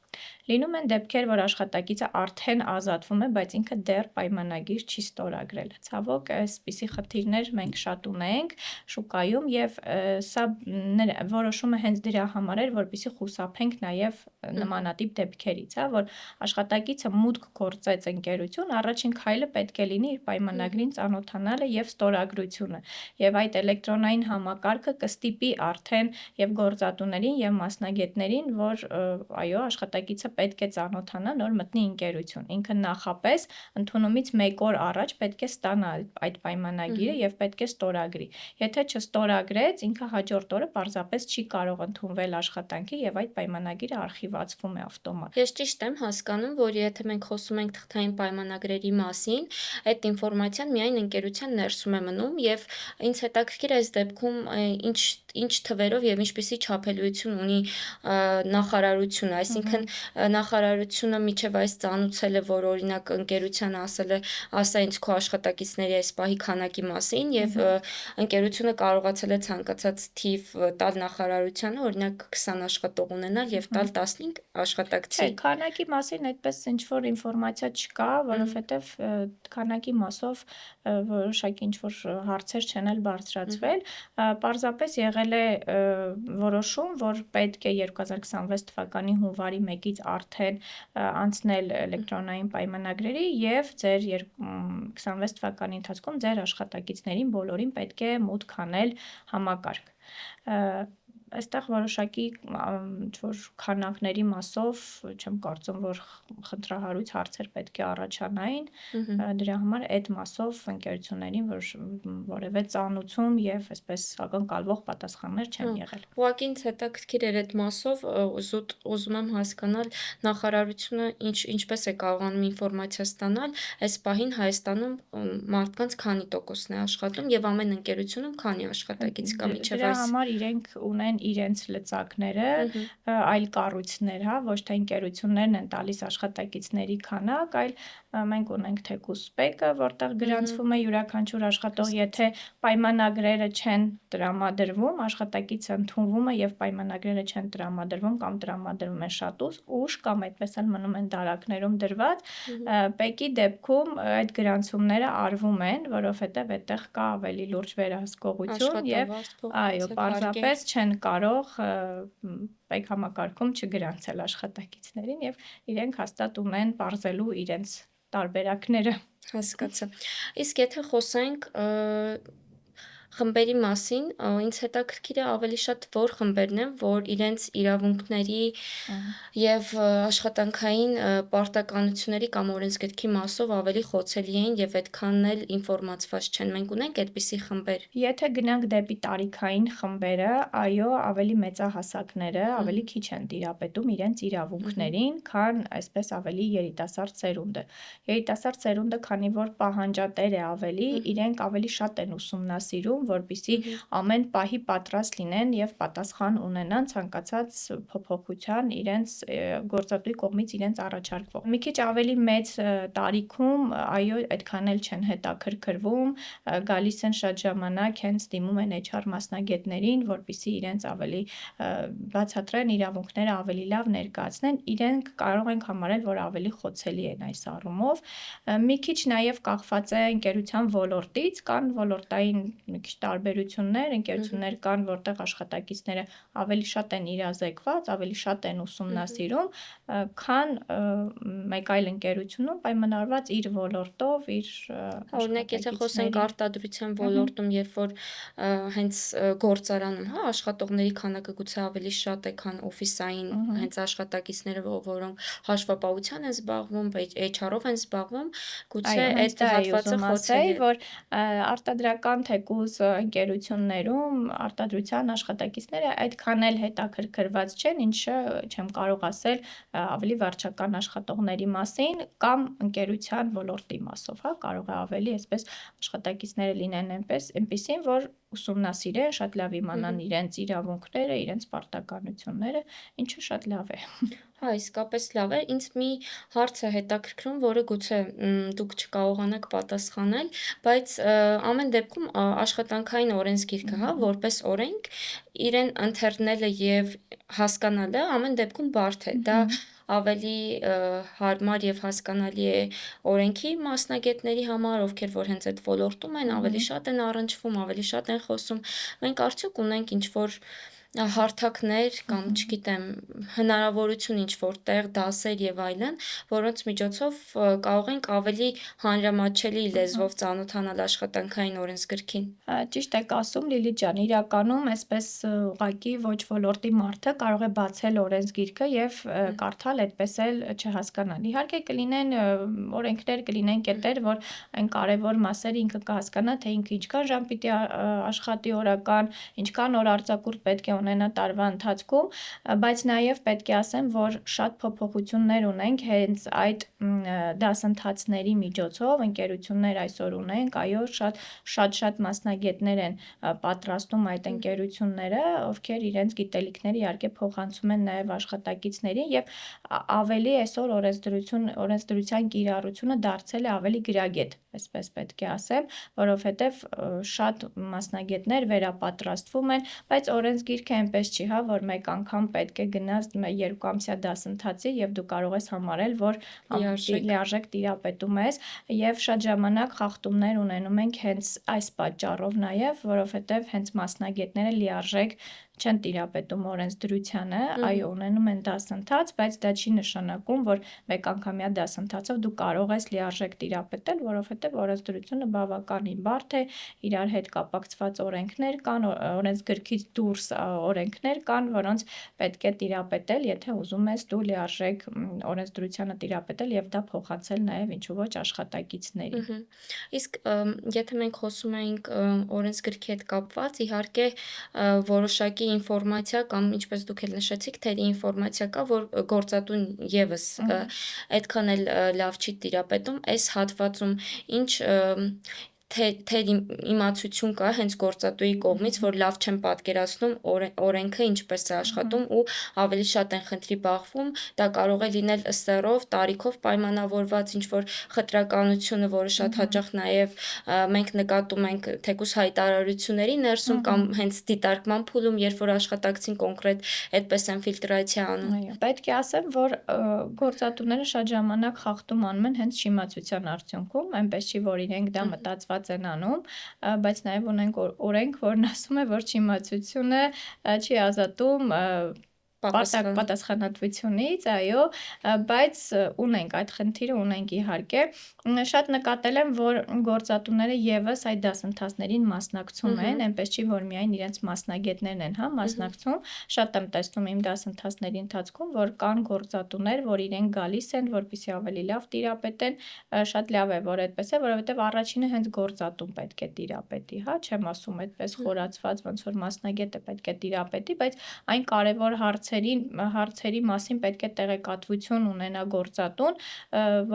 Լինում են դեպքեր, որ աշխատակիցը արդեն ազատվում է, բայց ինքը դեռ պայմանագիր չի ստորագրել։ Ցավոք, այսպիսի խնդիրներ մենք շատ ունենք շուկայում եւ սա որոշումը հենց դրա համար էր, որպեսզի խուսափենք նաեւ մгм, նմանատիպ դեպքերից, հա, որ աշխատակիցը մուտք գործեց ընկերություն, առաջին քայլը պետք է լինի իր մгм, պայմանագրին ծանոթանալը եւ ստորագրությունը։ Եվ այդ էլեկտրոնային համակարգը կստիպի արդեն եւ գործատուներին եւ մասնագետներին, որ այո, աշխատակիցը պետք է ծանոթանա, նոր մտնի ընկերություն։ Ինքը նախապես ընդունումից 1 օր առաջ պետք է ստանա այդ պայմանագիրը մгм։ եւ պետք է ստորագրի։ Եթե չստորագրեց, ինքը հաջորդ օրը պարզապես չի կարող ընդունվել աշխատանքի եւ այդ պայմանագիրը արխիվացվում է ավտոմատ։ Ես ճիշտ եմ հասկանում, որ եթե մենք խոսում ենք թղթային պայմանագրերի մասին, այդ ինֆորմացիան միայն ընկերության ներսում է մնում եւ ինձ հետաքրքիր է այս դեպքում ինչ թվերով եւ ինչպիսի չափելիություն ունի նախարարությունը, այսինքն Մгм. նախարարությունը միջև այս ծանուցել է, որ օրինակ ընկերությանը ասել է, ասա ինձ քո աշխատակիցների այս պահի քանակի մասին եւ Մгм. ընկերությունը կարողացել է ցանկացած թիվ տալ նախարարությանը, օրինակ 20 աշխատող ունենալ եւ Մгм. տալ 15 Չէ, աշխատակցի։ քանակի մասին այդպես ինչ-որ ինֆորմացիա չկա, Մгм, որովհետև քանակի մասով որոշակի ինչ-որ հարցեր չեն էլ մгм, բարձրացվել։ Պարզապես եղել է որոշում, որ պետք է 2026 թվականի հունվարի 1-ից արդեն անցնել էլեկտրոնային պայմանագրերի եւ ձեր 26 թվականի ընթացքում ձեր աշխատակիցներին բոլորին պետք է մուտք անել համակարգ։ Ա, Այստեղ որոշակի ինչ-որ քանակների մասով չեմ կարծում, որ խնդրահարույց հարցեր պետք է առաջանային, մгм։ դրա համար այդ մասով ընկերություններին որևէ ծանուցում եւ այսպես ակնկալվող պատասխաններ Հա, չեն եղել։ ուղղակի ինձ հետաքրքիր էր այդ մասով, զուտ ուզում եմ հասկանալ նախարարությունը ինչպես է կարողանում ինֆորմացիա ստանալ, այս պահին Հայաստանում մարդկանց քանի տոկոսն է աշխատում եւ ամեն ընկերությունում քանի աշխատակից կա միջև Դրա այս։ համար իրենք ունեն իրենց լծակները, Մгм, այլ կառույցներ, հա, ոչ թե ընկերություններն են տալիս աշխատակիցների քանակ, այլ մենք ունենք թեկուզ սպեկը, որտեղ մгм, գրանցվում է յուրաքանչյուր աշխատող, եթե հասկացա։ պայմանագրերը չեն տրամադրվում, աշխատակիցը ընդունվում է եւ պայմանագրերը չեն տրամադրվում կամ տրամադրվում են շատ ուշ կամ այդպես էլ մնում են դարակներում դրված, Մгм, ՊԵԿ-ի դեպքում այդ գրանցումները արվում են, որովհետեւ այդտեղ կա ավելի լուրջ վերահսկողություն եւ աշխատավարձ այո, փոխանցել, հարկեր։ պարզապես չեն կարող ՊԵԿ համակարգում չգրանցել աշխատակիցներին եւ իրենք հաստատ ունեն պարզելու իրենց տարբերակները։ Հասկացա։ Իսկ եթե խոսենք Խմբերի մասին ինձ հետաքրքիր է ավելի շատ որ խմբերն են, որ իրենց իրավունքների եւ աշխատանքային պարտականությունների կամ օրենսգրքի մասով ավելի խոցելի են եւ այդքան էլ ինֆորմացված չեն։ Մենք ունենք այդպիսի խմբեր։ Եթե գնանք դեպի տարիքային խմբերը, այո, ավելի մեծահասակները ավելի Մгм. քիչ են տիրապետում իրենց Մгм. իրավունքներին, քան այսպես ավելի երիտասարդ սերունդը։ Երիտասարդ սերունդը, քանի որ պահանջատեր է ավելի, Մгм. իրենք ավելի շատ են ուսումնասիրում, որպեսզի Մгм. ամեն պահի պատրաստ լինեն եւ պատասխան ունենան ցանկացած փոփոխության իրենց գործատուի կողմից իրենց առաջարկվող։ Մի քիչ ավելի մեծ տարիքում, այո, այդքան էլ չեն հետաքրքրվում, գալիս են շատ ժամանակ հենց դիմում են HR մասնագետներին, որպեսզի իրենց ավելի բացատրեն իրավունքները ավելի լավ ներկայացնեն, իրենք կարող ենք համարել, որ ավելի խոցելի են այս առումով։ Մի քիչ նաև կախված է ընկերության ոլորտից, կան ոլորտային մի քիչ տարբերություններ, Մгм. ընկերություններ կան, որտեղ աշխատակիցները ավելի շատ են իրազեկված, ավելի շատ են Մгм. ուսումնասիրում, քան մեկ այլ ընկերությունում պայմանավորված իր ոլորտով, իր Օրինակ, եթե խոսենք աշխատակիցների արտադրության Մгм. ոլորտում, երբ որ հենց գործարանում, հա, աշխատողների քանակը գուցե ավելի շատ է, քան օֆիսային Մгм. հենց աշխատակիցները, որոնք հաշվապահության են զբաղվում, HR-ով են զբաղվում, գուցե Այո, հենց այդ դա էի հատվածը ուզում ասեի, խոցելի է։ որ արտադրական թեկուզ ընկերություններում արտադրության աշխատակիցները այդքան էլ հետաքրքրված չեն, ինչը չեմ կարող ասել ավելի վարչական աշխատողների մասին կամ ընկերության ոլորտի մասով, հա, կարող է ավելի այսպես աշխատակիցները լինեն այնպեսին, որ ուսումնասիրեն, շատ լավ իմանան Մгм. իրենց իրավունքները, իրենց պարտականությունները, ինչը շատ լավ է։ Հա, իսկապես լավ է։ Ինձ մի հարց է հետաքրքրում, որը գուցե դուք չկարողանաք պատասխանել, բայց ամեն դեպքում աշխատանքային օրենսգիրքը, հա, Մгм. որպես օրենք, իրեն ընթերնելը եւ հասկանալը ամեն դեպքում բարդ է։ Դա Մгм. ավելի հարմար եւ հասկանալի է օրենքի մասնագետների համար, ովքեր որ հենց այդ ոլորտում են, ավելի Մгм. շատ են առնչվում, ավելի շատ են խոսում։ Մենք արդյոք ունենք ինչ-որ հարթակներ կամ, Մгм. չգիտեմ, հնարավորություն ինչ-որ տեղ, դասեր եւ այլն, որոնց միջոցով կարող ենք ավելի հանրամատչելի Մгм. լեզվով ծանոթանալ աշխատանքային օրենսգրքին։ Ճիշտ եք ասում Լիլիթ ջան, իրականում այսպես ուղղակի ոչ ոլորտի մարդը կարող է բացել օրենսգիրքը եւ Մгм. կարդալ, այդպես էլ չհասկանալ։ Իհարկե կլինեն օրենքներ, կլինեն Մгм. կետեր, որ այն կարևոր մասերը ինքը կհասկանա, թե ինքը ինչքան ժամ պիտի աշխատի օրական, ինչքան օր արձակուրդ պետք է ունենա տարվա ընթացքում, բայց նաեւ պետք է ասեմ, որ շատ փոփոխություններ ունենք հենց այդ դասընթացների միջոցով, ընկերություններ այսօր ունենք, այո, շատ մասնագետներ են պատրաստում այդ Մгм. ընկերությունները, ովքեր իրենց գիտելիքները իհարկե փոխանցում են նաև աշխատակիցներին եւ ավելի այսօր օրենսդրության կիրառությունը դարձել է ավելի գրագետ, այսպես պետք է ասեմ, որովհետեւ շատ մասնագետներ վերապատրաստվում են, բայց օրենսգիրքը այնպես չի, հա, որ մեկ անգամ պետք է գնաս երկուամսյա դասընթացի եւ դու կարող ես համարել, որ Լիարժեք։ լիարժեք տիրապետում ես եւ շատ ժամանակ խախտումներ ունենում ենք հենց այս պատճառով նաև, որովհետև հենց մասնագետները լիարժեք չեն տիրապետում օրենսդրությանը, այո, Մгм. ունենում են դասընթաց, բայց դա չի նշանակում, որ մեկանգամյա դասընթացով դու կարող ես լիարժեք տիրապետել, որովհետև օրենսդրությունը բավականին բարդ է, իրար հետ կապակցված օրենքներ կան, օրենսգրքից դուրս օրենքներ կան, որոնց պետք է տիրապետել, եթե ուզում ես դու լիարժեք օրենսդրությանը տիրապետել եւ դա փոխանցել նաև ինչու ոչ աշխատակիցներին։ Մгм. Իսկ եթե մենք խոսում էինք օրենսգրքի հետ կապված, իհարկե որոշակի ինֆորմացիա կամ ինչպես դուք էլ նշեցիք, թերի ինֆորմացիա կա, որ գործատուն եւս Մгм. այդքան էլ լավ չի տիրապետում այս հատվածում, ինչ իմացություն կա հենց գործատուի կողմից, Մгм. որ լավ չեն պատկերացնում օրենքը ինչպես է Մгм. աշխատում ու ավելի շատ են խնդրի բախվում, դա կարող է լինել ստերով, տարիքով պայմանավորված ինչ-որ խտրականությունը, որը շատ Մгм. հաճախ նաև մենք նկատում ենք թեկուզ հայտարարությունների ներսում կամ Մгм. հենց դիտարկման փուլում, երբ որ աշխատակցին կոնկրետ այդպես են ֆիլտրացիա անում։ Այո, պետք է ասեմ, որ գործատուները շատ ժամանակ խախտում անում են հենց չիմացության արդյունքում, այնպես չի, որ իրենք դա Մгм. մտածված են անում, բայց նաև ունենք օրենք, որն ասում է, որ չիմացությունը չի ազատում պատասխանատվությունից, այո, բայց ունենք այդ խնդիրը, ունենք իհարկե։ Շատ նկատել եմ, որ գործատուները եւս այդ դասընթացներին մասնակցում են, այնպես չի, որ միայն իրենց մասնագետներն են, հա, մասնակցում։ Շատ եմ տեսնում իմ դասընթացների ընթացքում, որ կան գործատուներ, որ իրենք գալիս են, որպեսզի ավելի լավ տիրապետեն, շատ լավ է, որ այդպես է, որովհետեւ առաջինը հենց գործատուն պետք է տիրապետի, հա, չեմ ասում այդպես խորացված, ոնց որ մասնագետը պետք է տիրապետի, բայց այն կարևոր հարցերի մասին պետք է տեղեկատվություն ունենա գործատուն,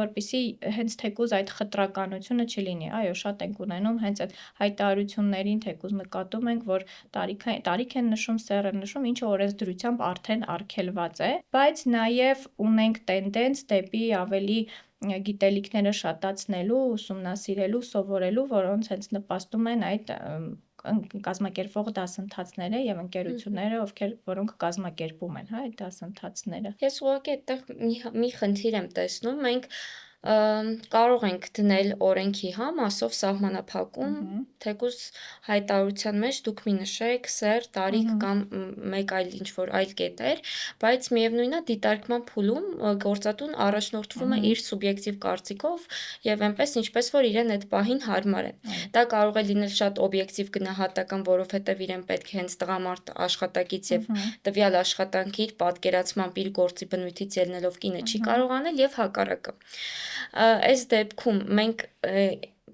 որպեսզի հենց թեկուզ այդ խտրականությունը չլինի։ Այո, շատ ենք ունենում հենց այդ հայտարարություններին, թեկուզ նկատում ենք, որ տարիք են նշում, սեռ են նշում, ինչը օրենսդրությամբ արդեն արգելված է, բայց նաև ունենք տենդենց դեպի ավելի գիտելիքները շատացնելու, ուսումնասիրելու, սովորելու, որոնց հենց նպաստում են այդ կազմակերպվող դասընթացները եւ ընկերությունները, որոնք կազմակերպում են, հա, այդ դասընթացները։ Ես ուղղակի այդտեղ մի խնդիր եմ տեսնում, մենք կարող ենք դնել օրենքի, հա, մասով սահմանափակում, թեկուզ հայտարարության մեջ դուք մի նշեք սեռ, տարիք կամ մեկ այլ ինչ-որ այլ կետեր, բայց միևնույնն է դիտարկման փուլում գործատուն առաջնորդվում է իր սուբյեկտիվ կարծիքով եւ այնպես ինչպես որ իրեն այդ պահին հարմար է։ Դա կարող է լինել շատ օբյեկտիվ գնահատական, որովհետեւ իրեն պետք է հենց տղամարդ աշխատակից եւ տվյալ աշխատանքի իր պատկերացմամբ իր գործի բնույթից ելնելով կինը չի կարող անել եւ հակառակը։ Այս դեպքում մենք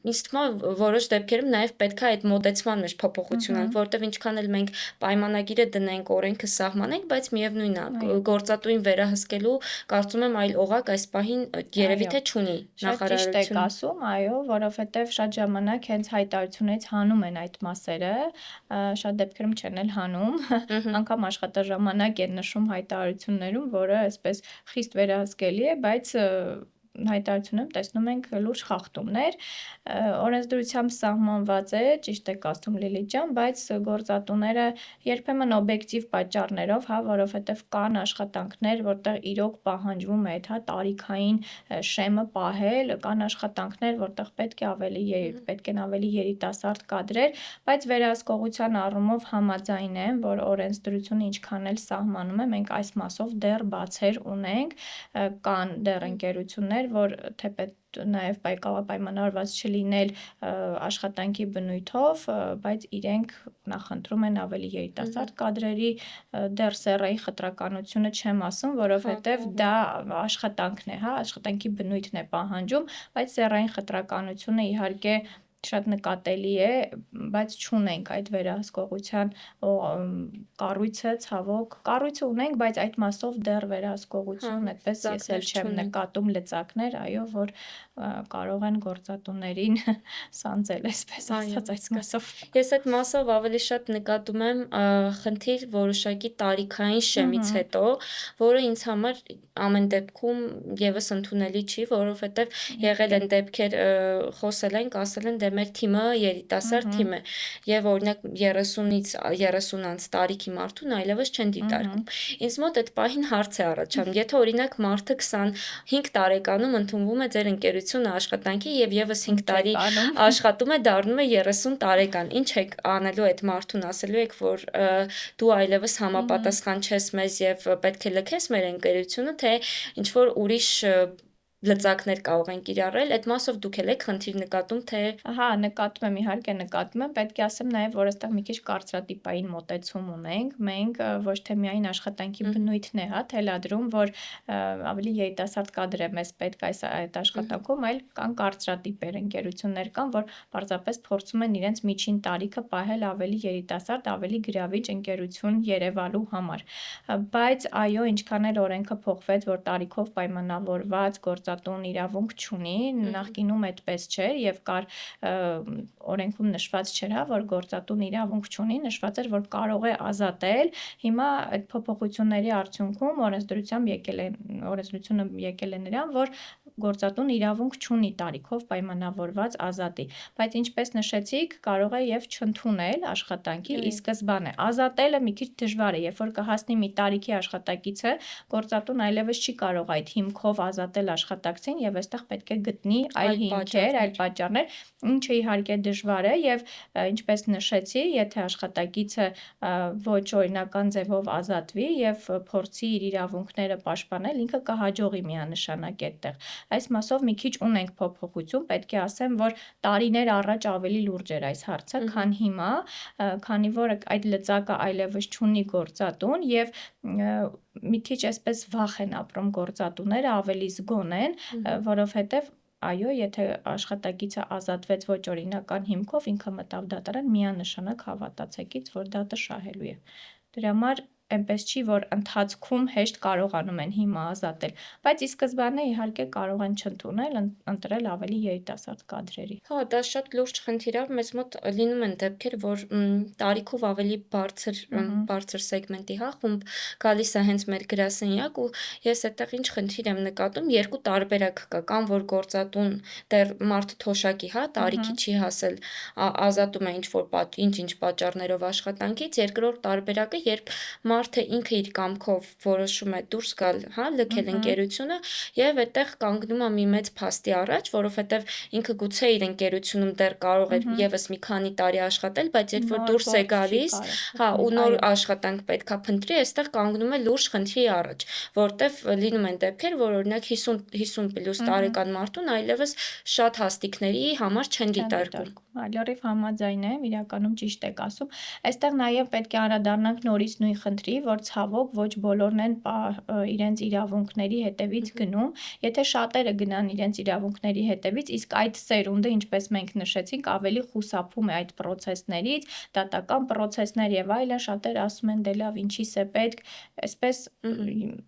ինձ թվում է որոշ դեպքերում նաև պետք է այդ մոտեցման մեջ փոփոխություն անենք, որովհետև ինչքան էլ մենք պայմանագիրը դնենք, օրենքը սահմանենք, բայց միևնույնն է, գործատուին վերահսկելու կարծում եմ այլ օղակ այս պահին երևի թե չունի նախարարությունը։ Շատ ճիշտ եք ասում, այո, որովհետև շատ ժամանակ հենց հայտարարությունից հանում են այդ մասերը, շատ դեպքերում չեն էլ հանում, անգամ աշխատաժամանակ են նշում հայտարարություններում, որը այսպես խիստ վերահսկելի է, բայց հայտարարությունում տեսնում ենք լուրջ խախտումներ, օրենսդրությամբ սահմանված է, ճիշտ եք ասում Լիլիթ ջան, բայց գործատուները երբեմն օբյեկտիվ պատճառներով, հա, որովհետև կան աշխատանքներ, որտեղ իրոք պահանջվում է այդ, հա, տարիքային շեմը պահել, կան աշխատանքներ, որտեղ պետք են ավելի երիտասարդ կադրեր, բայց վերահսկողության առումով համաձայն եմ, որ օրենսդրությունը ինչքան էլ սահմանում է, մենք այս մասով դեռ բացեր ունենք, կան դեռ ընկերություններ, որ թեպետ նաև պայմանավորված չլինել աշխատանքի բնույթով, բայց իրենք նախընտրում են ավելի երիտասարդ կադրերի, դեռ սեռայի խտրականությունը չեմ ասում, որովհետև դա աշխատանքն է, հա, աշխատանքի բնույթն է պահանջում, բայց սեռային խտրականությունը իհարկե շատ նկատելի է, բայց չունենք այդ վերահսկողության կառույցը, ցավոք, կառույցը ունենք, բայց այդ մասով դեռ վերահսկողություն, այդպես ես էլ չեմ նկատում լծակներ, այո, որ կարող են գործատուներին սանձել, այսպես ասած, այդ մասով։ Ես այդ մասով ավելի շատ նկատում եմ խնդիր որոշակի տարիքային շեմից հետո, որը ինձ համար ամեն դեպքում եւս ընդունելի չի, որովհետեւ եղել են դեպքեր, խոսել ենք, ասել են դե մեր թիմը երիտասարդ թիմ է եւ օրինակ 30-ից 30 անց տարիքի մարդուն այլևս չեն դիտարկում։ Ինձ մոտ այդ պահին հարց է առաջանում, եթե օրինակ մարդը 25 տարեկանում ընդունվում է ձեր ընկերությունը աշխատանքի եւ եւս 5 տարի աշխատում է, դառնում է 30 տարեկան, ինչ եք անելու այդ մարդուն, ասելու եք, որ դու այլևս համապատասխան չես մեզ եւ պետք է լքես մեր ընկերությունը, թե ինչ որ ուրիշ լծակներ կարող են կիրառել, այդ մասով դուք եք խնդիր նկատում, թե Ահա, նկատում եմ, իհարկե նկատում եմ, պետք է ասեմ նաև, որ այստեղ մի քիչ կարծրատիպային մոտեցում ունենք, մենք ոչ թե միայն աշխատանքի բնույթն է, հա, թելադրում, որ ավելի երիտասարդ կադր է մեզ պետք այդ աշխատանքում, այլ կան կարծրատիպեր, ընկերություններ կան, որ պարզապես փորձում են իրենց միջին տարիքը պահել ավելի երիտասարդ, ավելի գրավիչ ընկերություն երևալու համար։ Բայց այո, ինչքան էլ օրենքը փոխվեց, որ տարիքով պայմանավորված գործատուն իրավունք չունի, նախկինում այդպես չէր եւ կար օրենքում նշված չէր, հա, որ գործատուն իրավունք չունի, նշված էր, որ կարող է ազատել։ Հիմա այդ փոփոխությունների արդյունքում օրենսդրությունը եկել է նրան, որ գործատուն իրավունք չունի տարիքով պայմանավորված ազատի, բայց ինչպես նշեցիք, կարող է եւ չընդունել աշխատանքի ի սկզբանե։ Ազատելը մի քիչ դժվար է, երբ որ կհասնի մի տարիքի աշխատակիցը, գործատուն այլևս չի կարող այդ հիմքով ազատել աշխատակցին եւ այստեղ պետք է գտնի այլ հիմքեր, այլ պատճառներ, ինչը իհարկե դժվար է եւ ինչպես նշեցի, եթե աշխատակիցը ոչ օրինական ձևով ազատվի եւ փորձի իր իրավունքները պաշտպանել, ինքը կհաջողի միանշանակ այդտեղ։ Այս մասով մի քիչ ունենք փոփոխություն, պետք է ասեմ, որ տարիներ առաջ ավելի լուրջ էր այս հարցը, քան հիմա, քանի որ այդ լծակը այլևս չունի գործատուն եւ մի քիչ այսպես վախ են ապրում գործատուները, ավելի զգոն են, որովհետեւ այո, եթե աշխատակիցը ազատվեց ոչ օրինական հիմքով, ինքը մտավ դատարան, միանշանակ հավատացեք, որ դատը շահելու է։ Դրա համար այնպես չի, որ ընթացքում հեշտ կարողանում են հիմա ազատել, բայց ի սկզբանե իհարկե կարող են չընդունել, ընտրել ավելի երիտասարդ կադրերի։ Հա, դա շատ լուրջ խնդիր է, մեզ մոտ լինում են դեպքեր, որ տարիքով ավելի բարձր սեգմենտի, հա, խումբ գալիս է հենց մեր գրասենյակ ու ես այդտեղ ինչ խնդիր եմ նկատում, երկու տարբերակ կա, կամ որ գործատուն դեռ մարդը թոշակի, հա, տարիքի չի հասել, ազատում է ինչ-որ ինչ-ինչ պատճառներով աշխատանքից, երկրորդ տարբերակը, երբ մարդը ինքը իր կամքով որոշում է դուրս գալ, հա, լքել ընկերությունը եւ այդտեղ կանգնում է մի մեծ փաստի առաջ, որովհետեւ ինքը գուցե իր ընկերությունում դեռ կարող էր եւս մի քանի տարի աշխատել, բայց երբ որ դուրս է գալիս, հա, ու նոր աշխատանք պետքա փնտրի, այստեղ կանգնում է լուրջ խնդրի առաջ, որտեվ լինում են դեպքեր, որ օրինակ 50+ տարեկան մարդուն այլևս շատ հաստիկների համար չեն դիտարկում։ Լրիվ համաձայն եմ, իրականում ճիշտ եք ասում։ Այստեղ նաև պետք է անդրադառնանք նորից նույն խնդրի, որ ցավոք ոչ բոլորն են իրենց իրավունքների հետևից գնում։ Եթե շատերը գնան իրենց իրավունքների հետևից, իսկ այդ սերունդը, ինչպես մենք նշեցինք, ավելի խուսափում է այդ process-ներից, դատական process-ներ եւ այլն, շատերը ասում են՝ դե լավ, ինչի՞ս է պետք, այսպես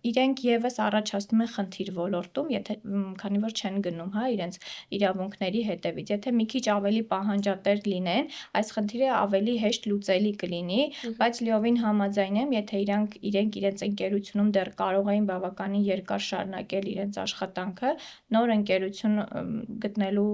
իրենք եւս առաջացնում են խնդիր ոլորտում, եթե քանի որ չեն գնում, հա, իրենց իրավունքների հետևից։ Եթե մի քիչ ավելի պահանջատեր լինեն, այս խնդիրը ավելի հեշտ լուծելի կլինի, բայց լիովին համաձայն եմ, եթե իրենք իրենց ընկերությունում դեռ կարող էին բավականին երկար շարունակել իրենց աշխատանքը, նոր ընկերություն գտնելու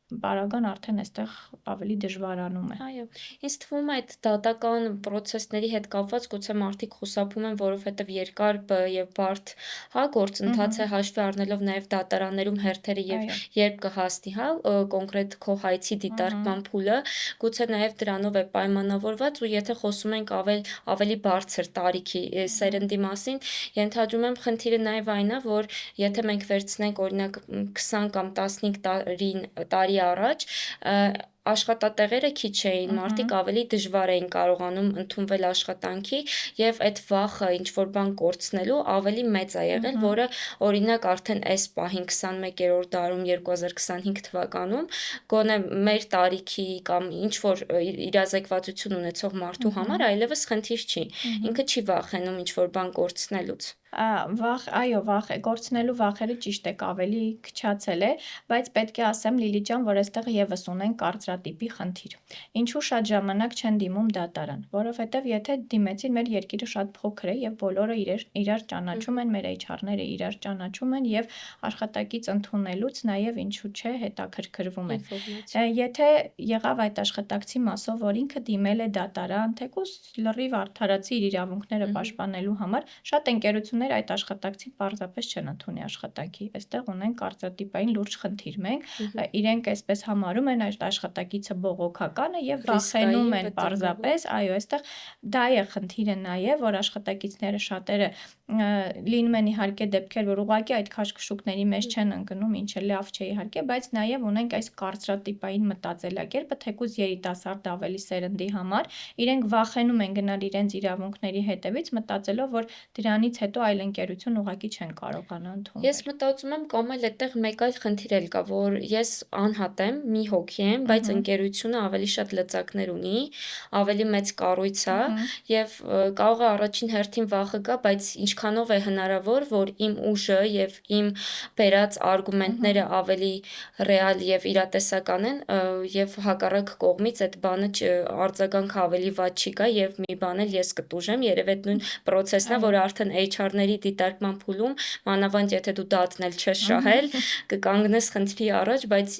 պարագան արդեն այստեղ ավելի դժվարանում է։ Այո, ինձ թվում է այդ դատական process-ների հետ կապված գուցե մարդիկ խուսափում են, որովհետև երկար եւ բարդ, հա, գործընթաց է հաշվի առնելով նաեւ դատարաններում հերթերը եւ երբ կհասնի, հա, կոնկրետ քո հայցի դիտարկման փուլը, գուցե նաեւ դրանով է պայմանավորված ու եթե խոսում ենք ավելի բարձր տարիքի սերնդի մասին, ենթադրում եմ խնդիրը նաեւ այն է, որ եթե մենք վերցնենք օրինակ 20 կամ 15 տարի առաջ աշխատատեղերը քիչ էին, մարդիկ ավելի դժվար էին կարողանում ընդունվել աշխատանքի եւ այդ վախը ինչ որ բան կորցնելու ավելի մեծ է եղել, որը օրինակ արդեն այս պահին 21-րդ դարում 2025 թվականում գոնե մեր տարիքի կամ ինչ որ իրազեկվածություն ունեցող մարդու համար այլևս խնդիր չի։ Ինքը չի վախենում ինչ որ բան կորցնելուց։ Վախ է, կորցնելու վախերը ճիշտ եք ավելի քչացել է, բայց պետք է ասեմ Լիլիթ ջան, որ այստեղ եւս ունենք կարծրատիպի խնդիր։ Ինչու շատ ժամանակ չեն դիմում դատարան, որովհետեւ եթե դիմեցին, մեր երկիրը շատ փոքր է եւ բոլորը իրար ճանաչում են, մեր HR-ները իրար ճանաչում են եւ աշխատակից ընդունելուց նաեւ ինչու՞ չէ հետաքրքրվում են։ Եթե եղավ այդ աշխատակցի մասով, որ ինքը դիմել է դատարան, թեկուզ լրիվ արդարացի իր իրավունքները պաշտպանելու համար, շատ ընկերություններ այդ աշխատակցին պարզապես չեն ընդունի աշխատանքի։ Այստեղ ունենք կարծրատիպային լուրջ խնդիր մենք, իրենք այսպես համարում են այդ աշխատակիցը բողոքական է եւ վախենում են պարզապես, այո, այստեղ դա է խնդիրը նաեւ, որ աշխատակիցները շատերը լինում են իհարկե դեպքեր, որ ուղղակի այդ քաշքշուկների մեջ չեն ընկնում, ինչը լավ չէ իհարկե, բայց նաեւ ունենք այս կարծրատիպային մտածելակերպը, թեկուզ երիտասարդ ավելի սերնդի համար, իրենք վախենում են գնալ իրենց իրավունքների հետևից, մտածելով, որ դրանից հետո այլ ընկերություն ուղղակի չեն կարողանա ընդունել։ Ես մտածում եմ կամ էլ այդտեղ մեկ այլ խնդիր էլ կա, որ ես անհատ եմ, մի հոգի եմ, բայց ընկերությունը ավելի շատ լծակներ ունի, ավելի մեծ կառույց է եւ կարող է առաջին հերթին վախը գա, բայց ինչքանով է հնարավոր, որ իմ ուժը եւ իմ բերած արգումենտները ավելի ռեալ եւ իրատեսական են եւ հակառակ կողմից այդ բանը արձագանքը ավելի վատ չի գա եւ մի բան էլ ես կտուժեմ, երևի այդ նույն process-ն է, Այո։ որը արդեն HR-ների դիտարկման փուլում, մանավանդ եթե դու դատն էլ չես շահել, կկանգնես խնդրի առաջ, բայց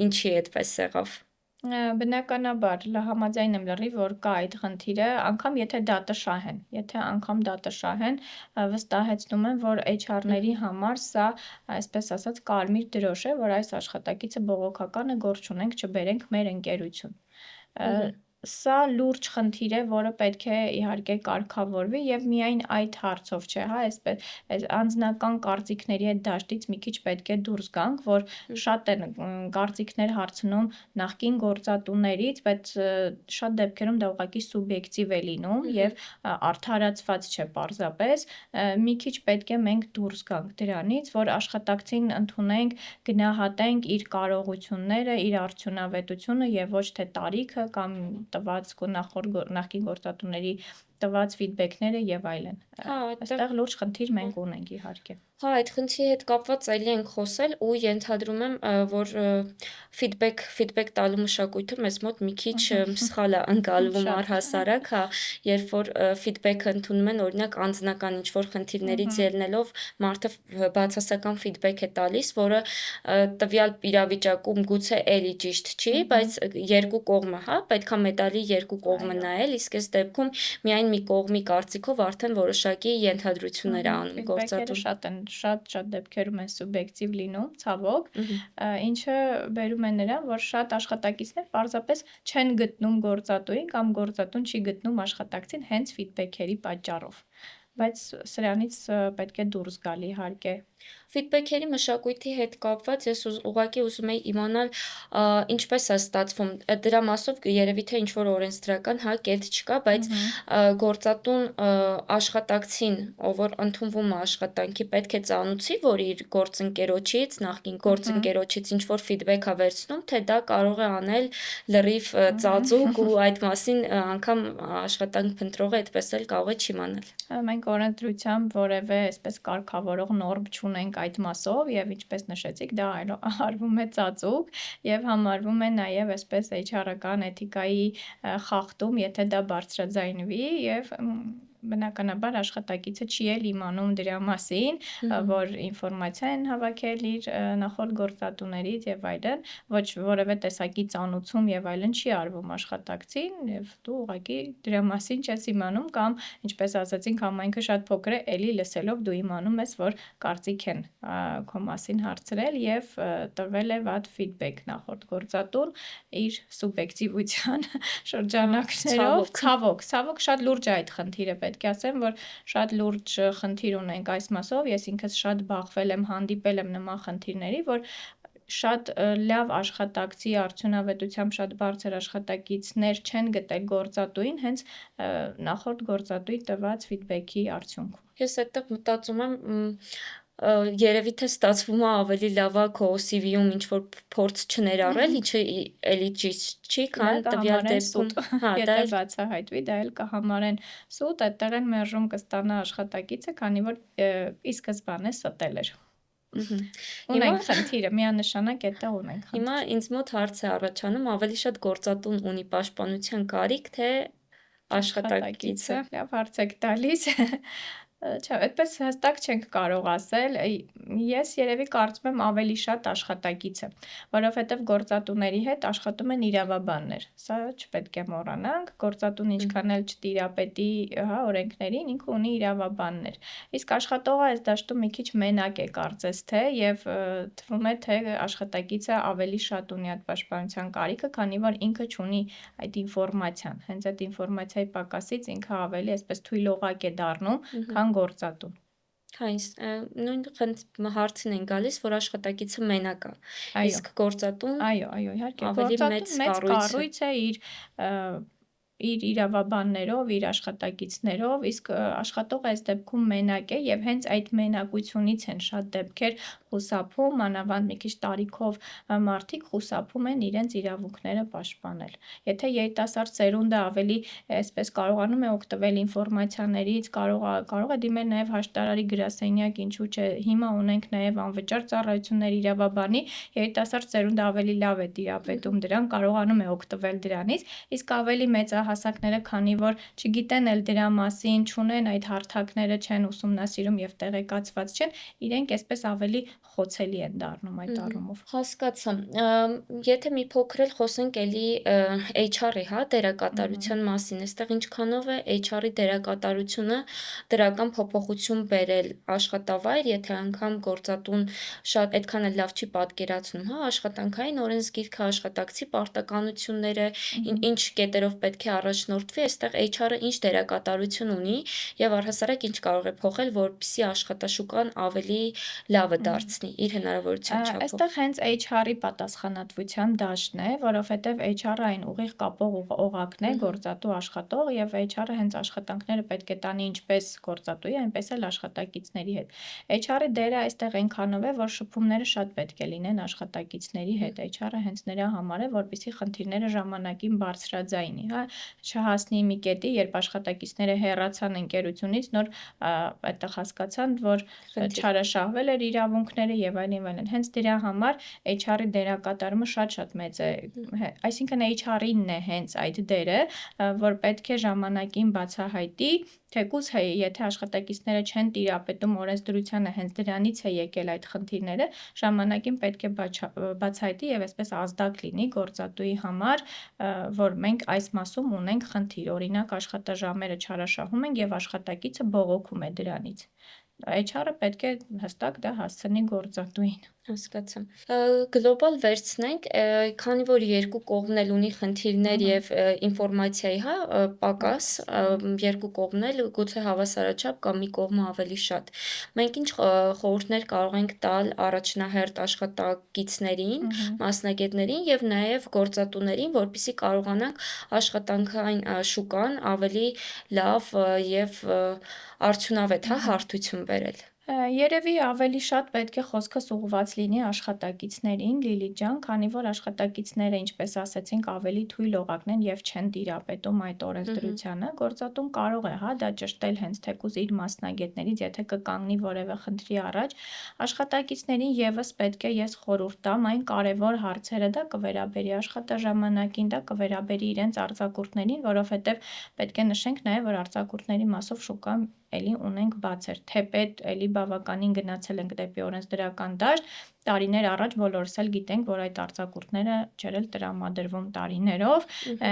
ինչի այդպես եղավ։ Բնականաբար համաձայն եմ լրիվ, որ կա այդ խնդիրը, անգամ եթե դատը շահեն, վստահեցնում եմ, որ HR-ների համար սա, այսպես ասած, կարմիր դրոշ է, որ այս աշխատակիցը բողոքական է, գործ չունենք, չբերենք մեր ընկերություն։ Սա լուրջ խնդիր է, որը պետք է իհարկե կարգավորվի եւ միայն այդ հարցով չէ, հա, այս անձնական կարծիքների այդ դաշտից մի քիչ պետք է դուրս գանք, որ շատ են կարծիքներ հարցնում նախկին գործատուներից, բայց շատ դեպքերում դա ուղղակի սուբյեկտիվ է լինում եւ արդարացված չէ պարզապես, մի քիչ պետք է մենք դուրս գանք դրանից, որ աշխատակցին ընդունենք, գնահատենք իր կարողությունները, իր արդյունավետությունը եւ ոչ թե տարիքը կամ տված նախկին գործատուների տված ֆիդբեքները եւ այլն։ Հա, Այստեղ լուրջ խնդիր մենք ունենք իհարկե։ Հա, այդ խնդրի հետ կապված էլի ենք խոսել ու ենթադրում եմ, որ feedback տալու մշակույթը մեզ մոտ մի քիչ սխալ է ընկալվում Շատ։ առհասարակ, հա, երբ որ feedback-ը ընդունում են օրինակ անձնական ինչ-որ խնդիրներից ելնելով մարդը բացասական feedback է տալիս, որը տվյալ իրավիճակում գուցե էլի ճիշտ չի, բայց երկու կողմը, հա, պետքա մեդալի երկու կողմը նայել, իսկ այս դեպքում միայն մի կողմի կարծիքով արդեն որոշակի ենթադրություններ է անում Ֆիդբեքերը գործատուն։ շատ դեպքերում են սուբյեկտիվ լինում, ցավոք, ինչը բերում է նրան, որ շատ աշխատակիցներ պարզապես չեն գտնում գործատուին կամ գործատուն չի գտնում աշխատակցին հենց ֆիդբեքերի պատճառով։ Բայց սրանից պետք է դուրս գալ իհարկե։ Ֆիդբեքերի մշակույթի հետ կապված ես ուղղակի ուզում եի իմանալ ինչպես է ստացվում, դրա մասով երևի թե ինչ-որ օրենսդրական հա կետ չկա, բայց գործատուն աշխատակցին, ով որ ընդունվում է աշխատանքի, պետք է ծանուցի, որ իր գործընկերոջից, նախկին գործընկերոջից ինչ-որ ֆիդբեք է վերցնում, թե դա կարող է անել լրիվ ծածուկ ու այդ մասին անգամ աշխատանք փնտրողը այդպես էլ կարող է չիմանալ։ Մենք օրենսդրությամբ որևէ այսպես կարգավորող նորմ չունենք այդ մասով եւ ինչպես նշեցիք, դա արվում է ծածուկ եւ համարվում է նաեւ այսպես HR-ական էթիկայի խախտում, եթե դա բարձրաձայնվի եւ բնականաբար աշխատակիցը չի էլ իմանում դրա մասին, որ ինֆորմացիա են հավաքել իր նախորդ գործատուներից եւ այլն, ոչ որևէ տեսակի ծանուցում եւ այլն չի արվում աշխատակցին եւ դու ուղղակի դրա մասին չես իմանում կամ ինչպես ասացինք համայնքը շատ փոքր է, էլի լսելով դու իմանում ես, որ կարծիք են քո մասին հարցրել եւ տվել է վատ ֆիդբեք նախորդ գործատուն իր սուբյեկտիվության շրջանակներով, ցավոք շատ լուրջ է այդ խնդիրը, պետք է ասեմ, որ շատ լուրջ խնդիր ունենք այս մասով, ես ինքս շատ բախվել եմ, հանդիպել եմ նման խնդիրների, որ շատ լավ աշխատակցի արդյունավետությամբ շատ բարձր աշխատակիցներ չեն գտել գործատուին հենց նախորդ գործատուի տված ֆիդբեքի արդյունքում։ Ես այդտեղ մտածում եմ երևի թե ստացվում է ավելի լավ է քո CV-ում ինչ-որ փորձ չներառել, ինչը էլի ճիշտ չի, քան տվյալ դեպքում։ Հա, դա Եթե բացահայտվի, դա էլ կհամարեն սուտ, այդտեղ են մերժում կստանա աշխատակիցը, քանի որ ի սկզբանե ստել էր։ Ունենք խնդիրը, միանշանակ այդտեղ ունենք խնդիր։ Հիմա ինձ մոտ հարց է առաջանում, ավելի շատ գործատուն ունի պաշտպանության կարիք, թե աշխատակիցը։ Լավ հարց եք տալիս։ Չէ, այդպես հստակ չենք կարող ասել, ես երևի կարծում եմ ավելի շատ աշխատակիցը, որովհետև գործատուների հետ աշխատում են իրավաբաններ, սա չպետք է մոռանանք, գործատուն ինչքան էլ չտիրապետի հա, օրենքներին, ինքը ունի իրավաբաններ, իսկ աշխատողը այս դաշտում մի քիչ մենակ է կարծես թե և թվում է, թե աշխատակիցը ավելի շատ ունի այդ պաշտպանության կարիքը, քանի որ ինքը չունի այդ ինֆորմացիան, հենց այդ ինֆորմացիայի պակասից ինքը ավելի այսպես թույլողակ է դառնում, քան գործատուն։ Հա, նույն հարցին են գալիս, որ աշխատակիցը մենակ է, իսկ գործատուն Այո, իհարկե, ավելի գործատուն մեծ կառույց է իր իր իրավաբաններով, իր աշխատակիցներով, իսկ աշխատողը այս դեպքում մենակ է եւ հենց այդ մենակությունից են շատ դեպքեր խուսափում, մանավանդ մի քիչ տարիքով մարդիկ խուսափում են իրենց իրավունքները պաշտպանել։ Եթե երիտասարդ սերունդը ավելի այսպես կարողանում է օգտվել ինֆորմացիաներից, կարող է դիմել նաեւ հաշտարարի գրասենյակ, ինչու՞ չէ, հիմա ունենք նաեւ անվճար ծառայություններ իրավաբանի, երիտասարդ սերունդը ավելի լավ է տիրապետում դրան, կարողանում է օգտվել դրանից, իսկ ավելի մեծահասակները, քանի որ չգիտեն էլ դրա մասին, չունեն այդ հարթակները, չեն ուսումնասիրում եւ տեղեկացված չեն, իրենք այսպես ավելի խոցելի են դառնում այդ առումով։ Հասկացա։ Եթե մի փոքր էլ խոսենք էլի HR-ի, հա, դերակատարության մասին, այստեղ ինչքանով է HR-ի դերակատարությունը դրական փոփոխություն բերել աշխատավայր, եթե անգամ գործատուն շատ այդքան էլ լավ չի պատկերացնում, հա, աշխատանքային օրենսգիրքը, աշխատակցի պարտականությունները, ինչ կետերով պետք է առաջնորդվի, այստեղ HR-ը ինչ դերակատարություն ունի եւ առհասարակ ինչ կարող է փոխել, որպեսզի աշխատաշուկան ավելի լավը դարձնի իր հնարավորության չափով։ Այստեղ հենց HR-ի պատասխանատվության դաշտն է, որովհետև HR-ը այն ուղիղ կապող օղակն է գործատու աշխատող եւ HR-ը հենց աշխատանքները պետք է տանի ինչպես գործատուի, այնպես էլ աշխատակիցների հետ։ HR-ի դերը այստեղ այնքանով է, որ շփումները շատ պետք է լինեն աշխատակիցների հետ։ HR-ը հենց նրա համար է, որպեսզի խնդիրները ժամանակին բարձրաձայնի, հա, չհասնի մի կետի, երբ աշխատակիցները հեռացան ընկերությունից, նոր այդտեղ հասկացան, որ չարաշահվել էր իրավունքները եւ այլն։ Հենց դրա համար HR-ի դերակատարումը շատ մեծ է, այսինքն HR-ինն է հենց այդ դերը, որ պետք է ժամանակին բացահայտի, թեկուզ եթե աշխատակիցները չեն տիրապետում օրենսդրությանը, հենց դրանից է եկել այդ խնդիրները, ժամանակին պետք է բացահայտի եւ այսպես ազդակ լինի գործատուի համար, որ մենք այս մասում ունենք խնդիր, օրինակ աշխատաժամերը չարաշահում ենք եւ աշխատակիցը բողոքում է դրանից։ HR-ը պետք է հստակ դա հասցնի գործատուին։ Հասկացա։ Գլոբալ վերցնենք, քանի որ երկու կողմն էլ ունի խնդիրներ եւ ինֆորմացիայի, հա, պակաս, երկու կողմն էլ գուցե հավասարաչափ կամ մի կողմը ավելի շատ։ Մենք ինչ խորհուրդներ կարող ենք տալ առաջնահերթ աշխատակիցներին, մասնագետներին եւ նաեւ գործատուներին, որպեսզի կարողանանք աշխատանքային շուկան ավելի լավ եւ արդյունավետ, հա, հարթություն բերել։ Երևի ավելի շատ պետք է խոսքս ուղղված լինի աշխատակիցներին, Լիլիթ ջան, քանի որ աշխատակիցները, ինչպես ասեցինք, ավելի թույլ օղակն են եւ չեն տիրապետում այդ օրենսդրությանը, գործատուն կարող է, հա, դա ճշտել հենց թեկուզ իր մասնագետներից, եթե կկանգնի որևէ խնդրի առաջ, աշխատակիցներին եւս պետք է ես խորհուրդ տամ այն կարեւոր հարցերը, դա կվերաբերի աշխատաժամանակին, դա կվերաբերի իրենց արձակուրդներին, որովհետեւ պետք է նշենք նաեւ, որ արձակուրդների մասով շուկան էլի ունենք բացեր, թեպետ էլի բավականին գնացել ենք դեպի օրենսդրական դաշտ, տարիներ առաջ բոլորս էլ գիտենք, որ այդ արձակուրդները չէր էլ տրամադրվում տարիներով,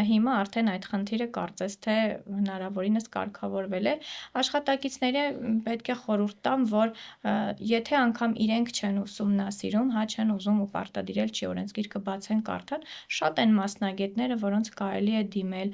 հիմա արդեն այդ խնդիրը կարծես թե հնարավորինս կարգավորվել է։ Աշխատակիցները պետք է խորհուրդ տամ, որ եթե անգամ իրենք չեն ուսումնասիրում, հա, չեն ուզում ու պարտադիրել չի օրենսգիրքը բացեն կարդան, շատ են մասնագետները, որոնց կարելի է դիմել,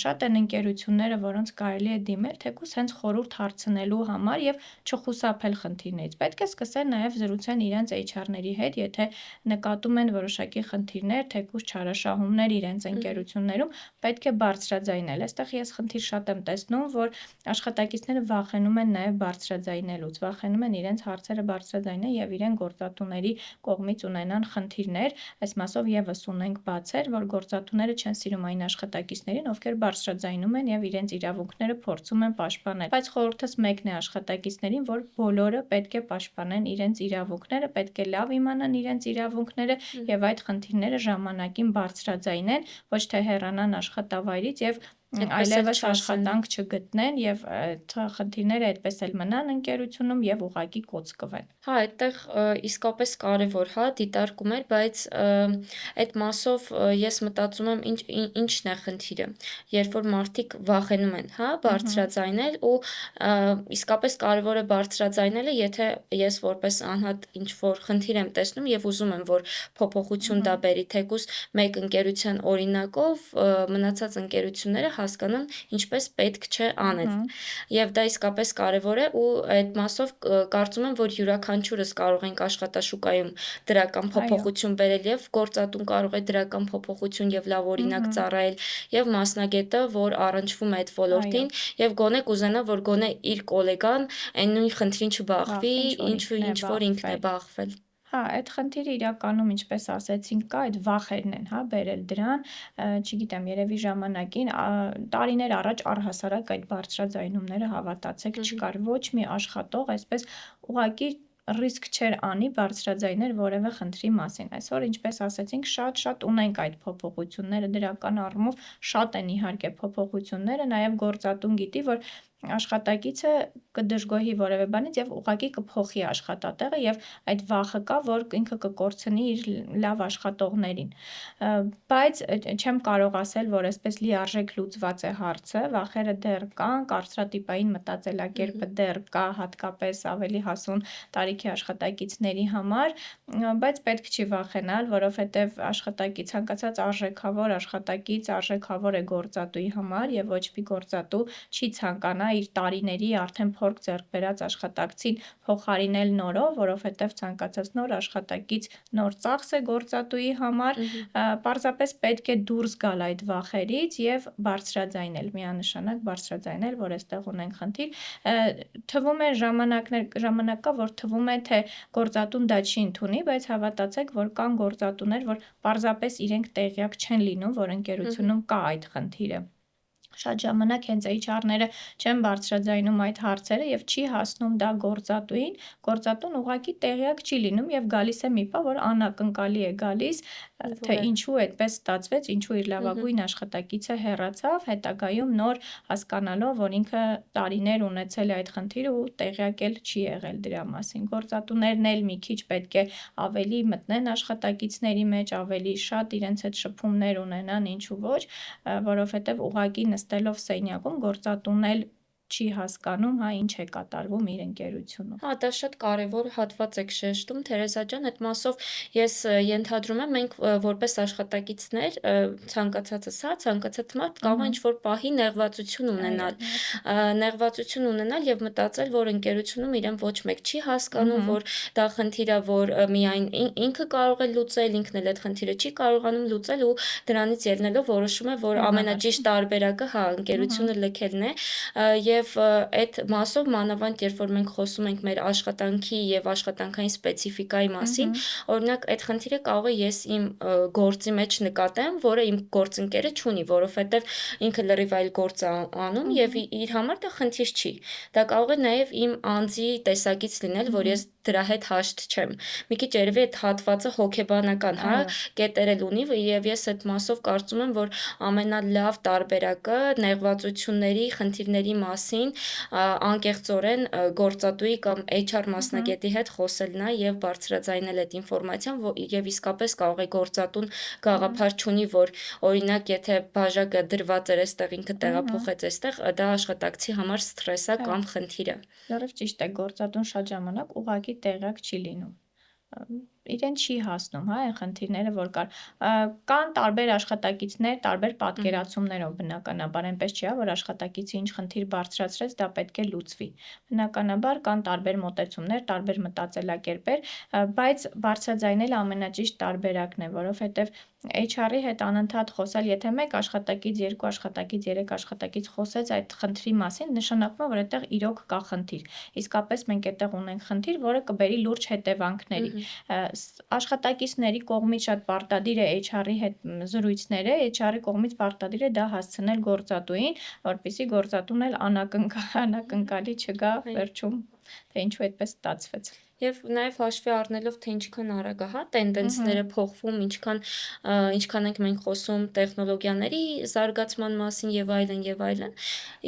շատ են ընկերությունները, որոնց կարելի է դիմել, թեկուզ հենց խորհուրդ հարցնելու համար եւ չխուսափել խնդիրներից։ Պետք է սկսել նաեւ զրուցել իրենց HR-ների հետ, եթե նկատում են որոշակի խնդիրներ, թեկուզ չարաշահումներ իրենց ընկերություններում, պետք է բարձրաձայնել։ Այստեղ ես խնդիր շատ եմ տեսնում, որ աշխատակիցները վախենում են նաեւ բարձրաձայնելուց, վախենում են իրենց հարցերը բարձրաձայնել եւ իրեն գործատուների կողմից ունենան խնդիրներ, այս մասով եւս ունենք բացեր, որ գործատուները չեն սիրում այն աշխատակիցներին, ովքեր բարձրաձայնում են եւ իրենց իրավունքները փորձում են պաշտպանել։ Բայց խորհուրդս մեկն է աշխատակիցներին, որ բոլորը պետք է պաշտպանեն իրենց իրավունքները, պետք է լավ իմանան իրենց իրավունքները եւ այդ խնդիրները ժամանակին բարձրաձայնեն, ոչ թե հեռանան աշխատավայրից եւ այլևս աշխատանք չգտնեն եւ խնդիրները այդպես էլ մնան ընկերությունում եւ ուղղակի կոծկվեն։ Հա, այդտեղ իսկապես կարևոր, հա, դիտարկում էր, բայց այդ մասով ես մտածում եմ ինչն է խնդիրը, երբ որ մարդիկ վախենում են, հա, բարձրաձայնել ու իսկապես կարևոր է բարձրաձայնելը, եթե ես որպես անհատ ինչ որ խնդիր եմ տեսնում եւ ուզում եմ, որ փոփոխություն դա բերի, թեկուզ մեկ ընկերության օրինակով մնացած ընկերությունները հասկանան ինչպես պետք չէ անել։ Մгм. Եվ դա իսկապես կարևոր է ու այդ մասով կարծում եմ, որ յուրաքանչյուրս կարող ենք աշխատաշուկայում դրական Այո։ փոփոխություն բերել եւ գործատուն կարող է դրական փոփոխություն եւ լավ օրինակ Մгм. ծառայել եւ մասնագետը, որ առնչվում է այդ Այո, ոլորտին եւ գոնե կուզենա, որ գոնե իր գոլեգան այն նույն խնդրին չբախվի, բախ ինչ որ ինքն է ինչ որ ինքն է բախվել։ բախվել։ Հա, այդ խնդիրը իրականում, ինչպես ասեցինք, կա, այդ վախերն են, հա, բերել դրան, չգիտեմ, երևի ժամանակին, տարիներ առաջ առհասարակ այդ բարձրաձայնումները հավատացեք Մгм. չկար, ոչ մի աշխատող այսպես ուղղակի ռիսկ չէր անի բարձրաձայնել որևէ խնդրի մասին։ Այսօր, ինչպես ասեցինք, շատ-շատ ունենք այդ փոփոխությունները, դրական առումով շատ են իհարկե փոփոխությունները, նաև գործատուն գիտի, որ աշխատակիցը կդժգոհի որևէ բանից եւ ուղղակի կփոխի աշխատատեղը եւ այդ վախը կա, որ ինքը կկորցնի իր լավ աշխատողներին։ Բայց չեմ կարող ասել, որ այսպես լիարժեք լուծված է հարցը, վախերը դեռ կան, կարծրատիպային մտածելակերպը Մгм. դեռ կա, հատկապես ավելի հասուն տարիքի աշխատակիցների համար, բայց պետք չի վախենալ, որովհետև ցանկացած արժեքավոր աշխատակից արժեքավոր է գործատուի համար եւ ոչ մի գործատու չի ցանկանա իր տարիների արդեն փորձ ձեռք բերած աշխատակցին փոխարինել նորով, որովհետև ցանկացած նոր աշխատակից նոր ծախս է գործատուի համար, Մгм. պարզապես պետք է դուրս գալ այդ վախերից եւ բարձրաձայնել, միանշանակ բարձրաձայնել, որ այստեղ ունենք խնդիր։ Թվում է ժամանակ կա, որ թվում է, թե գործատուն դա չի ընդունի, բայց հավատացեք, որ կան գործատուներ, որ պարզապես իրենք տեղյակ չեն լինում, որ Մгм. ընկերությունում կա այդ խնդիրը։ Շատ ժամանակ հենց HR-ները չեն բարձրաձայնում այդ հարցերը եւ չի հասնում դա գործատուին, գործատուն ուղղակի տեղյակ չի լինում եւ գալիս է մի պահ, որ անակնկալի է գալիս, թե Որ ինչու այդպես ստացվեց, ինչու իր Մгм. լավագույն աշխատակիցը հեռացավ, հետագայում նոր հասկանալով, որ ինքը տարիներ ունեցել է այդ խնդիրը ու տեղյակ էլ չի եղել դրա մասին։ Գործատուներն էլ մի քիչ պետք է ավելի մտնեն աշխատակիցների մեջ, ավելի շատ իրենց հետ շփումներ ունենան, ինչու ոչ, որովհետև ուղղակի նստելով սենյակում գործատուն էլ չի հասկանում, հա, ինչ է կատարվում իր ընկերությունում։ Հա, դա շատ կարևոր հատված եք շեշտում, Թերեզա ջան, այդ մասով ես ենթադրում եմ, մենք որպես աշխատակիցներ, ցանկացածս, հա, ցանկացած մարդ կարող է Ահա, ինչ-որ պահի նեղվածություն այո, ունենալ, իհարկե։ նեղվածություն ունենալ եւ մտածել, որ ընկերությունում իրեն ոչ մեկ չի հասկանում, Ահա, որ դա խնդիր է, որ միայն ինքը կարող է լուծել, ինքն էլ այդ խնդիրը չի կարողանում լուծել ու դրանից ելնելով որոշում է, որ հեռանալ։ ամենաճիշտ տարբերակը, հա, Ահա, ընկերությունը լքելն է, եւ այդ մասով մանավանդ երբ որ մենք խոսում ենք մեր աշխատանքի եւ աշխատանքային սպეციფიკայի մասին, ահա, օրինակ այդ խնդիրը կարող է ես իմ գործի մեջ նկատեմ, որը իմ գործընկերը չունի, որովհետեւ ինքը լրիվ այլ գործ է անում եւ ահա, իր համար դա խնդիր չի։ Դա կարող է նաեւ իմ անձի տեսակից լինել, որ ահա, ես դրա հետ հաշտ չեմ։ Մի քիչ երևի այդ հատվածը հոգեբանական, հա, այո, կետեր էլ ունի եւ ես այդ մասով կարծում եմ, որ ամենալավ տարբերակը նեղվածությունների, խնդիրների մասին անկեղծորեն գործատուի կամ HR ահա, մասնագետի հետ խոսելն է եւ բարձրաձայնել այդ ինֆորմացիան եւ իսկապես կարող է գործատուն ահա, գաղափար չունի, որ օրինակ եթե բաժակը դրված էր այստեղ, ինքը ահա, տեղափոխեց այստեղ, դա աշխատակցի համար սթրես է հա, կամ խնդիր է։ լրիվ ճիշտ է, գործատուն շատ ժամանակ ուղղակի տեղյակ չի լինում։ Իրեն չի հասնում, հա, այն խնդիրները, որ կար։ Կան տարբեր աշխատակիցներ, տարբեր Մгм. պատկերացումներով բնականաբար, այնպես չի, հա, որ աշխատակիցը ինչ խնդիր բարձրացրեց, դա պետք է լուծվի։ Բնականաբար կան տարբեր մոտեցումներ, տարբեր մտածելակերպեր, բայց բարձրաձայնելը ամենաճիշտ տարբերակն է, որովհետև HR-ի հետ անընդհատ խոսալ, եթե մեկ աշխատակից, երկու աշխատակից, երեք աշխատակից խոսեց այդ խնդրի մասին, նշանակում է, որ այդտեղ իրոք կա խնդիր։ Իսկապես մենք այդտեղ ունենք խնդիր, որը կբերի լուրջ հետևանքների։ Մгм. Աշխատակիցների կողմից շատ պարտադիր է HR-ի հետ զրույցները, HR-ի կողմից պարտադիր է դա հասցնել գործատուին, որպեսզի գործատուն էլ անակնկալի չգա Այո։ վերջում, թե ինչու այդպես ստացվեց։ Եվ նաև հաշվի առնելով, թե ինչքան արագ է, հա, տենդենսները Ահա, փոխվում, ինչքան ենք մենք խոսում տեխնոլոգիաների զարգացման մասին եւ այլն,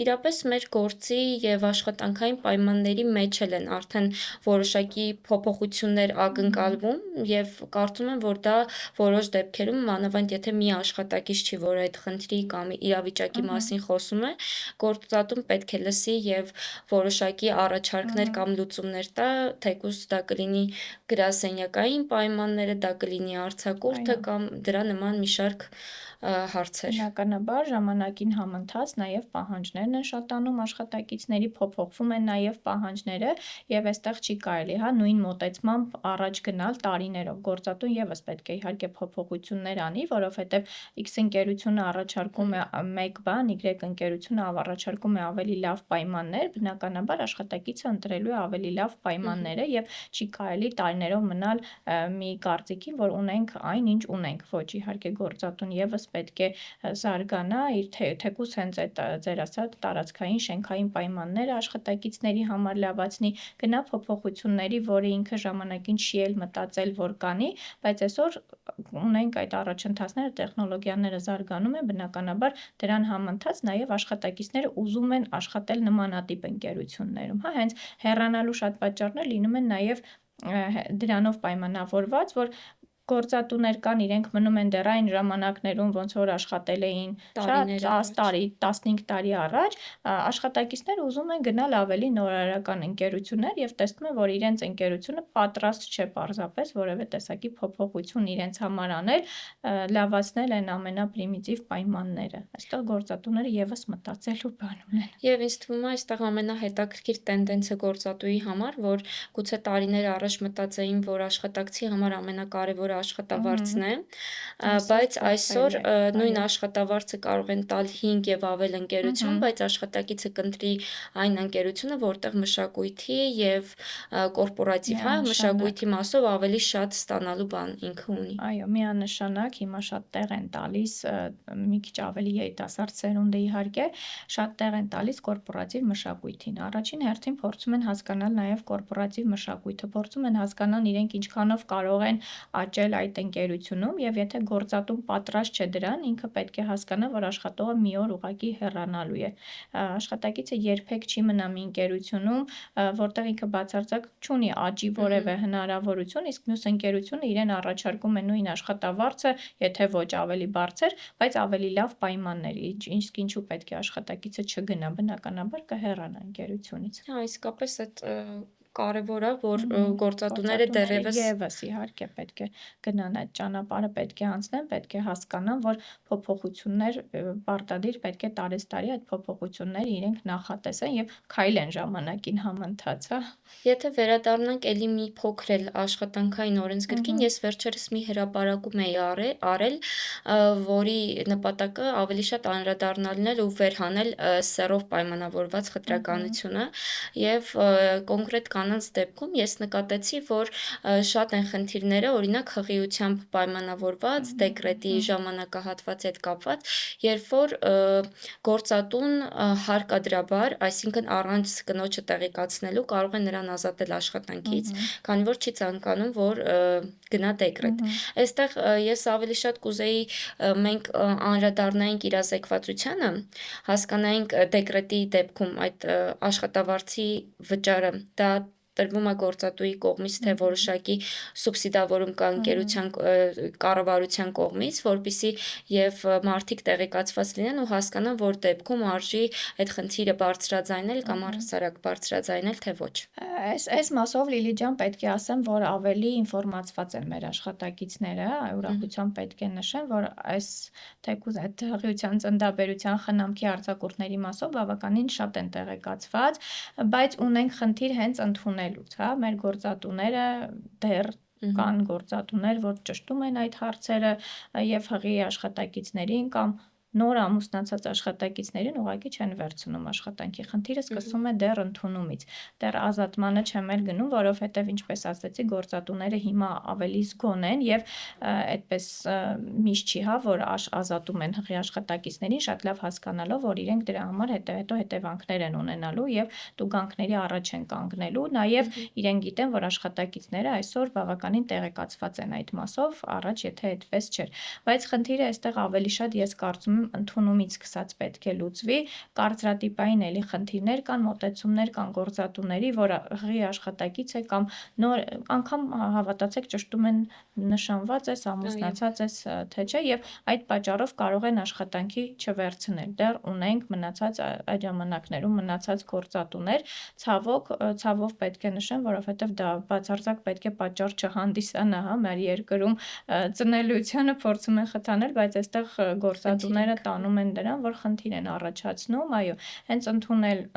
իրապես մեր գործի եւ աշխատանքային պայմանների մեջ էլ են արդեն որոշակի փոփոխություններ ահա, ակնկալվում եւ կարծում եմ, որ դա որոշ դեպքերում, մանավանդ եթե մի աշխատակից չի, որ այդ խնդրի կամ իրավիճակի ահա, մասին խոսում է, գործատուն պետք է լսի եւ որոշակի առաջարկներ ահա, կամ լուծումներ տա, թեկուզ դա կլինի գրասենյակային պայմանները, դա կլինի արձակուրդը այո, կամ դրա նման մի շարք հարցեր։ Բնականաբար ժամանակին համընթաց նաև պահանջներն են շատանում աշխատակիցների, փոփոխվում են նաև պահանջները եւ այստեղ չի կարելի նույն մոտեցմամբ առաջ գնալ տարիներով։ Գործատուն եւս պետք է իհարկե փոփոխություններ անի, որովհետեւ X ընկերությունը առաջարկում է մեկ բան, Y ընկերությունը առաջարկում է ավելի լավ պայմաններ, բնականաբար աշխատակիցը ընտրելու է ավելի լավ պայմանները եւ չի կարելի տարիներով մնալ մի կարծիքին, որ ունենք այն, ինչ ունենք։ Ոչ, իհարկե գործատուն եւս պետք է զարգանա իր թեկուզ հենց այդ ձեր ասած տարածքային շենքային պայմանները աշխատակիցների համար լավացնի, գնա փոփոխությունների, որը ինքը ժամանակին չի էլ մտածել, որ կանի, բայց այսօր ունենք այդ առաջընթացները, տեխնոլոգիաները զարգանում են, բնականաբար դրան համընթաց նաև աշխատակիցները ուզում են աշխատել նմանատիպ ընկերություններում, հենց հեռանալու շատ պատճառներ լինում են նաև դրանով պայմանավորված, որ գործատուներ կան, իրենք մնում են դեռ այն ժամանակներում, ոնց որ աշխատել էին շատ Տարիներ 10 առաջ։ տարի, 15 տարի առաջ, աշխատակիցները ուզում են գնալ ավելի նորարարական ընկերություններ եւ տեսնում են, որ իրենց ընկերությունը պատրաստ չէ պարզապես որևէ տեսակի փոփոխություն իրենց համար անել, լավացնել այն ամենապրիմիտիվ պայմանները։ Այստեղ գործատուները եւս մտածելու բան ունեն։ Եվ ինձ թվում է այստեղ ամենահետաքրքիր տենդենսը գործատուի համար, որ գուցե տարիներ առաջ մտածեին, որ աշխատակցի համար ամենակարևորը աշխատավարձն է, բայց այսօր նույն աշխատավարձը կարող են տալ 5 եւ ավել ընկերություն, բայց աշխատակիցը կընտրի այն ընկերությունը, որտեղ մշակույթի եւ կորպորատիվ, մշակույթի մասով ավելի շատ ստանալու բան ինքը ունի։ Այո, միանշանակ հիմա շատ տեղ են տալիս, մի քիչ ավելի երիտասարդ սերունդը իհարկե, շատ տեղ են տալիս կորպորատիվ մշակույթին։ Առաջին հերթին փորձում են հասկանալ նաև կորպորատիվ մշակույթը, փորձում են հասկանալ իրենք ինչքանով կարող են աճել այդ ընկերությունում եւ եթե գործատուն պատրաստ չէ դրան, ինքը պետք է հասկանա, որ աշխատողը մի օր ուղղակի հեռանալու է։ Աշխատակիցը երբեք չի մնա մի ընկերությունում, որտեղ ինքը բացարձակ չունի աճի որևէ հնարավորություն, իսկ մյուս ընկերությունը իրեն առաջարկում է նույն աշխատավարձը, եթե ոչ ավելի բարձր, բայց ավելի լավ պայմաններ, իսկ ինչու պետք է աշխատակիցը չգնա, բնականաբար կհեռանա ընկերությունից։ Հա, իսկապես այդ կարևոր է, որ գործատուները դեռևս Եվս իհարկե պետք է գնան այդ ճանապարհը, պետք է անցնեն, պետք է հասկանան, որ փոփոխություններ պարտադիր պետք է տարեստարի այդ փոփոխությունները իրենք նախատեսեն եւ քայլեն ժամանակին համընթաց, հա։ Եթե վերադառնանք էլի մի փոքր էլ աշխատանքային օրենսգրքին, ես վերջերս մի հրապարակում էի արել, որի նպատակը ավելի շատ անդրադառնալն էր ու վերհանել սեռով պայմանավորված խտրականությունը եւ կոնկրետ կանանց դեպքում ես նկատեցի, որ շատ են խնդիրները, օրինակ հղիությամբ պայմանավորված, դեկրետի ժամանակահատվածի հետ կապված, երբ որ գործատուն հարկադրաբար, այսինքն առանց կնոջը տեղեկացնելու կարող է նրան ազատել աշխատանքից, քանի որ չի ցանկանում, որ գնա դեկրետ։ Այստեղ ես ավելի շատ կուզեի մենք անդրադառնայինք իրազեկվածությանը, հասկանայինք դեկրետի դեպքում այդ աշխատավարձի վճարը, դա տրվում է գործատուի կողմից, թե որոշակի սուբսիդավորում կա ընկերության կառավարության կողմից, որպեսզի եւ մարդիկ տեղեկացված լինեն ու հասկանան, որ դեպքում արժի այդ խնդիրը բարձրաձայնել կամ առհասարակ բարձրաձայնել, թե ոչ։ Այս մասով Լիլի ջան պետք է ասեմ, որ ավելի ինֆորմացված են մեր աշխատակիցները, ուրախությամբ պետք է նշեմ, որ այս թեկուզ այդ հղիության ծննդաբերության խնամքի արձակուրդների մասով բավականին շատ են տեղեկացված, բայց ունենք խնդիր հենց ընդունելուց, հա, մեր գործատուները դեռ կան գործատուներ, որ ճշտում են այդ հարցերը եւ հղի աշխատակիցներին կամ նոր ամուսնացած աշխատակիցներին ուղղակի չեն վերցնում աշխատանքի խնդիրը սկսում է դեռ ընդունումից, դեռ ազատմանը չեմ էլ գնում, որովհետև ինչպես ասացի, գործատուները հիմա ավելի զգոն են եւ այդպես միշտ չի, հա, որ ազատում են հղի աշխատակիցներին, շատ լավ հասկանալով, որ իրենք դրա համար հետո հետևանքներ են ունենալու եւ տուգանքների առաջ են կանգնելու, նաեւ իրենք գիտեն, որ աշխատակիցները այսօր բավականին տեղեկացված են այդ մասով, առաջ եթե այդպես չէր, բայց խնդիրը այստեղ ավելի շատ ես կարծում եմ ընդունումից սկսած պետք է լուծվի, կարծրատիպային էլի խնդիրներ կան, մոտեցումներ կան գործատուների, որ հղի աշխատակից է կամ նոր անգամ հավատացեք ճշտում են նշանված ես, ամուսնացած ես, թե չէ, եւ այդ պատճառով կարող են աշխատանքի չվերցնել։ Դեռ ունենք մնացած այդ ժամանակներում մնացած գործատուներ, ցավով պետք է նշեմ, որովհետեւ դա բացարձակ պետք է պատճառ չհանդիսանա, հա, մեր երկրում ծնելիությանը փորձում են խթանել, բայց այստեղ գործատուները տանում են դրան, որ խնդիր են առաջացնում, այո, հենց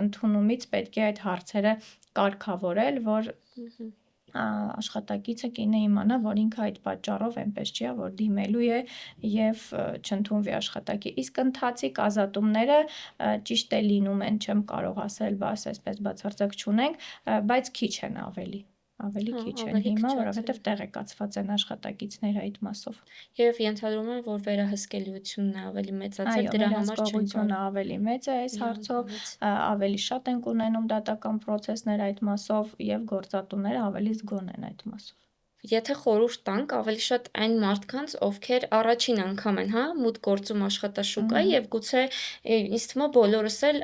ընդունումից պետք է այդ հարցերը կարգավորել, որ աշխատակիցը կինը իմանա, որ ինքը այդ պատճառով այնպես չի, որ դիմելու է եւ չընդունվի աշխատակի։ Իսկ ընթացիկ ազատումները ճիշտ է լինում են, չեմ կարող ասել, բաս այսպես բացարձակ չունենք, բայց քիչ են ավելի քիչ են ավելի հիմա, քչացել որովհետեւ տեղեկացված են աշխատակիցները այդ մասով։ Եվ ենթադրում եմ, որ վերահսկելիությունն է ավելի մեծացել, Այո, դրա համար չեն վերահսկողությունը ավելի մեծ է այս հարցով, ավելի շատ են ունենում դատական պրոցեսներ այդ մասով եւ գործատուները ավելի զգոն են այդ մասով։ Եթե խորհուրդ տանք ավելի շատ այն մարդկանց, ովքեր առաջին անգամ են, հա, մուտք գործում աշխատաշուկա եւ գուցե ինձ թվում է բոլորս էլ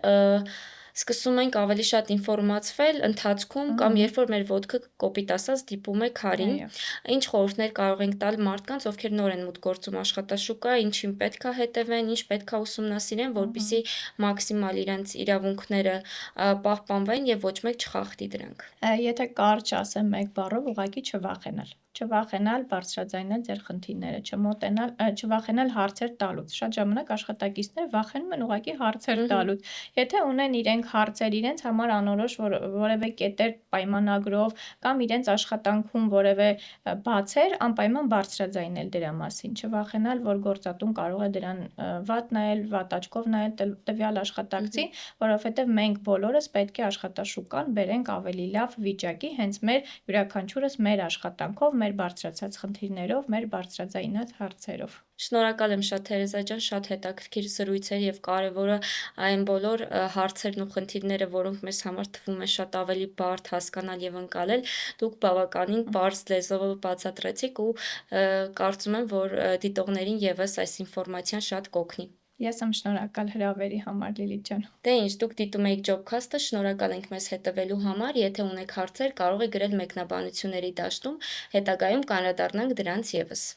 սկսում ենք ավելի շատ ինֆորմացվել ընթացքում կամ երբ որ մեր ոտքը կոպիտ ասած դիպում է քարին, Այո։ ինչ խորհուրդներ կարող ենք տալ մարդկանց, ովքեր նոր են մուտք գործում աշխատաշուկա, ինչին պետք է հետևեն, ինչ պետք է ուսումնասիրեն, որպեսզի մաքսիմալ իրենց իրավունքները պահպանվեն եւ ոչ մեկ չխախտի դրանք։ Եթե կարճ ասեմ մեկ բառով, ուղղակի չվախենալ բարձրաձայնել ձեր խնդիրները, չվախենալ հարցեր տալուց։ Շատ ժամանակ աշխատակիցները վախենում են ուղղակի հարցեր տալուց։ Եթե ունեն իրենք հարցեր, իրենց համար անորոշ որևէ կետեր պայմանագրով կամ իրենց աշխատանքում որևէ բացեր, անպայման բարձրաձայնել դրա մասին, չվախենալ, որ գործատուն կարող է դրան վատ նայել, վատ աչքով նայել տվյալ աշխատակցին, որովհետև մենք բոլորս պետք է աշխատաշուկան բերենք ավելի լավ վիճակի, հենց մեր յուրաքանչյուրս մեր աշխատանքով, մեր բարձրացած խնդիրներով, մեր բարձրաձայնած հարցերով։ Շնորհակալ եմ շատ Թերեզա ջան, շատ հետաքրքիր զրույց էր եւ կարեւորը այն բոլոր հարցերն ու խնդիրները, որոնք մեզ համար թվում է շատ ավելի բարդ հասկանալ եւ ընկալել, դուք բավականին պարզ լեզվով բացատրեցիք ու կարծում եմ, որ դիտողներին եւս այս ինֆորմացիան շատ կօգնի։ Ես եմ շնորհակալ հրավերի համար, Լիլիթ ջան։ Դե ինչ, դուք դիտում եք Jobcast-ը, շնորհակալ ենք մեզ հետևելու համար, եթե ունեք հարցեր, կարող եք գրել մեկնաբանությունների դաշտում, հետագայում կանդրադառնանք դրանց եւս։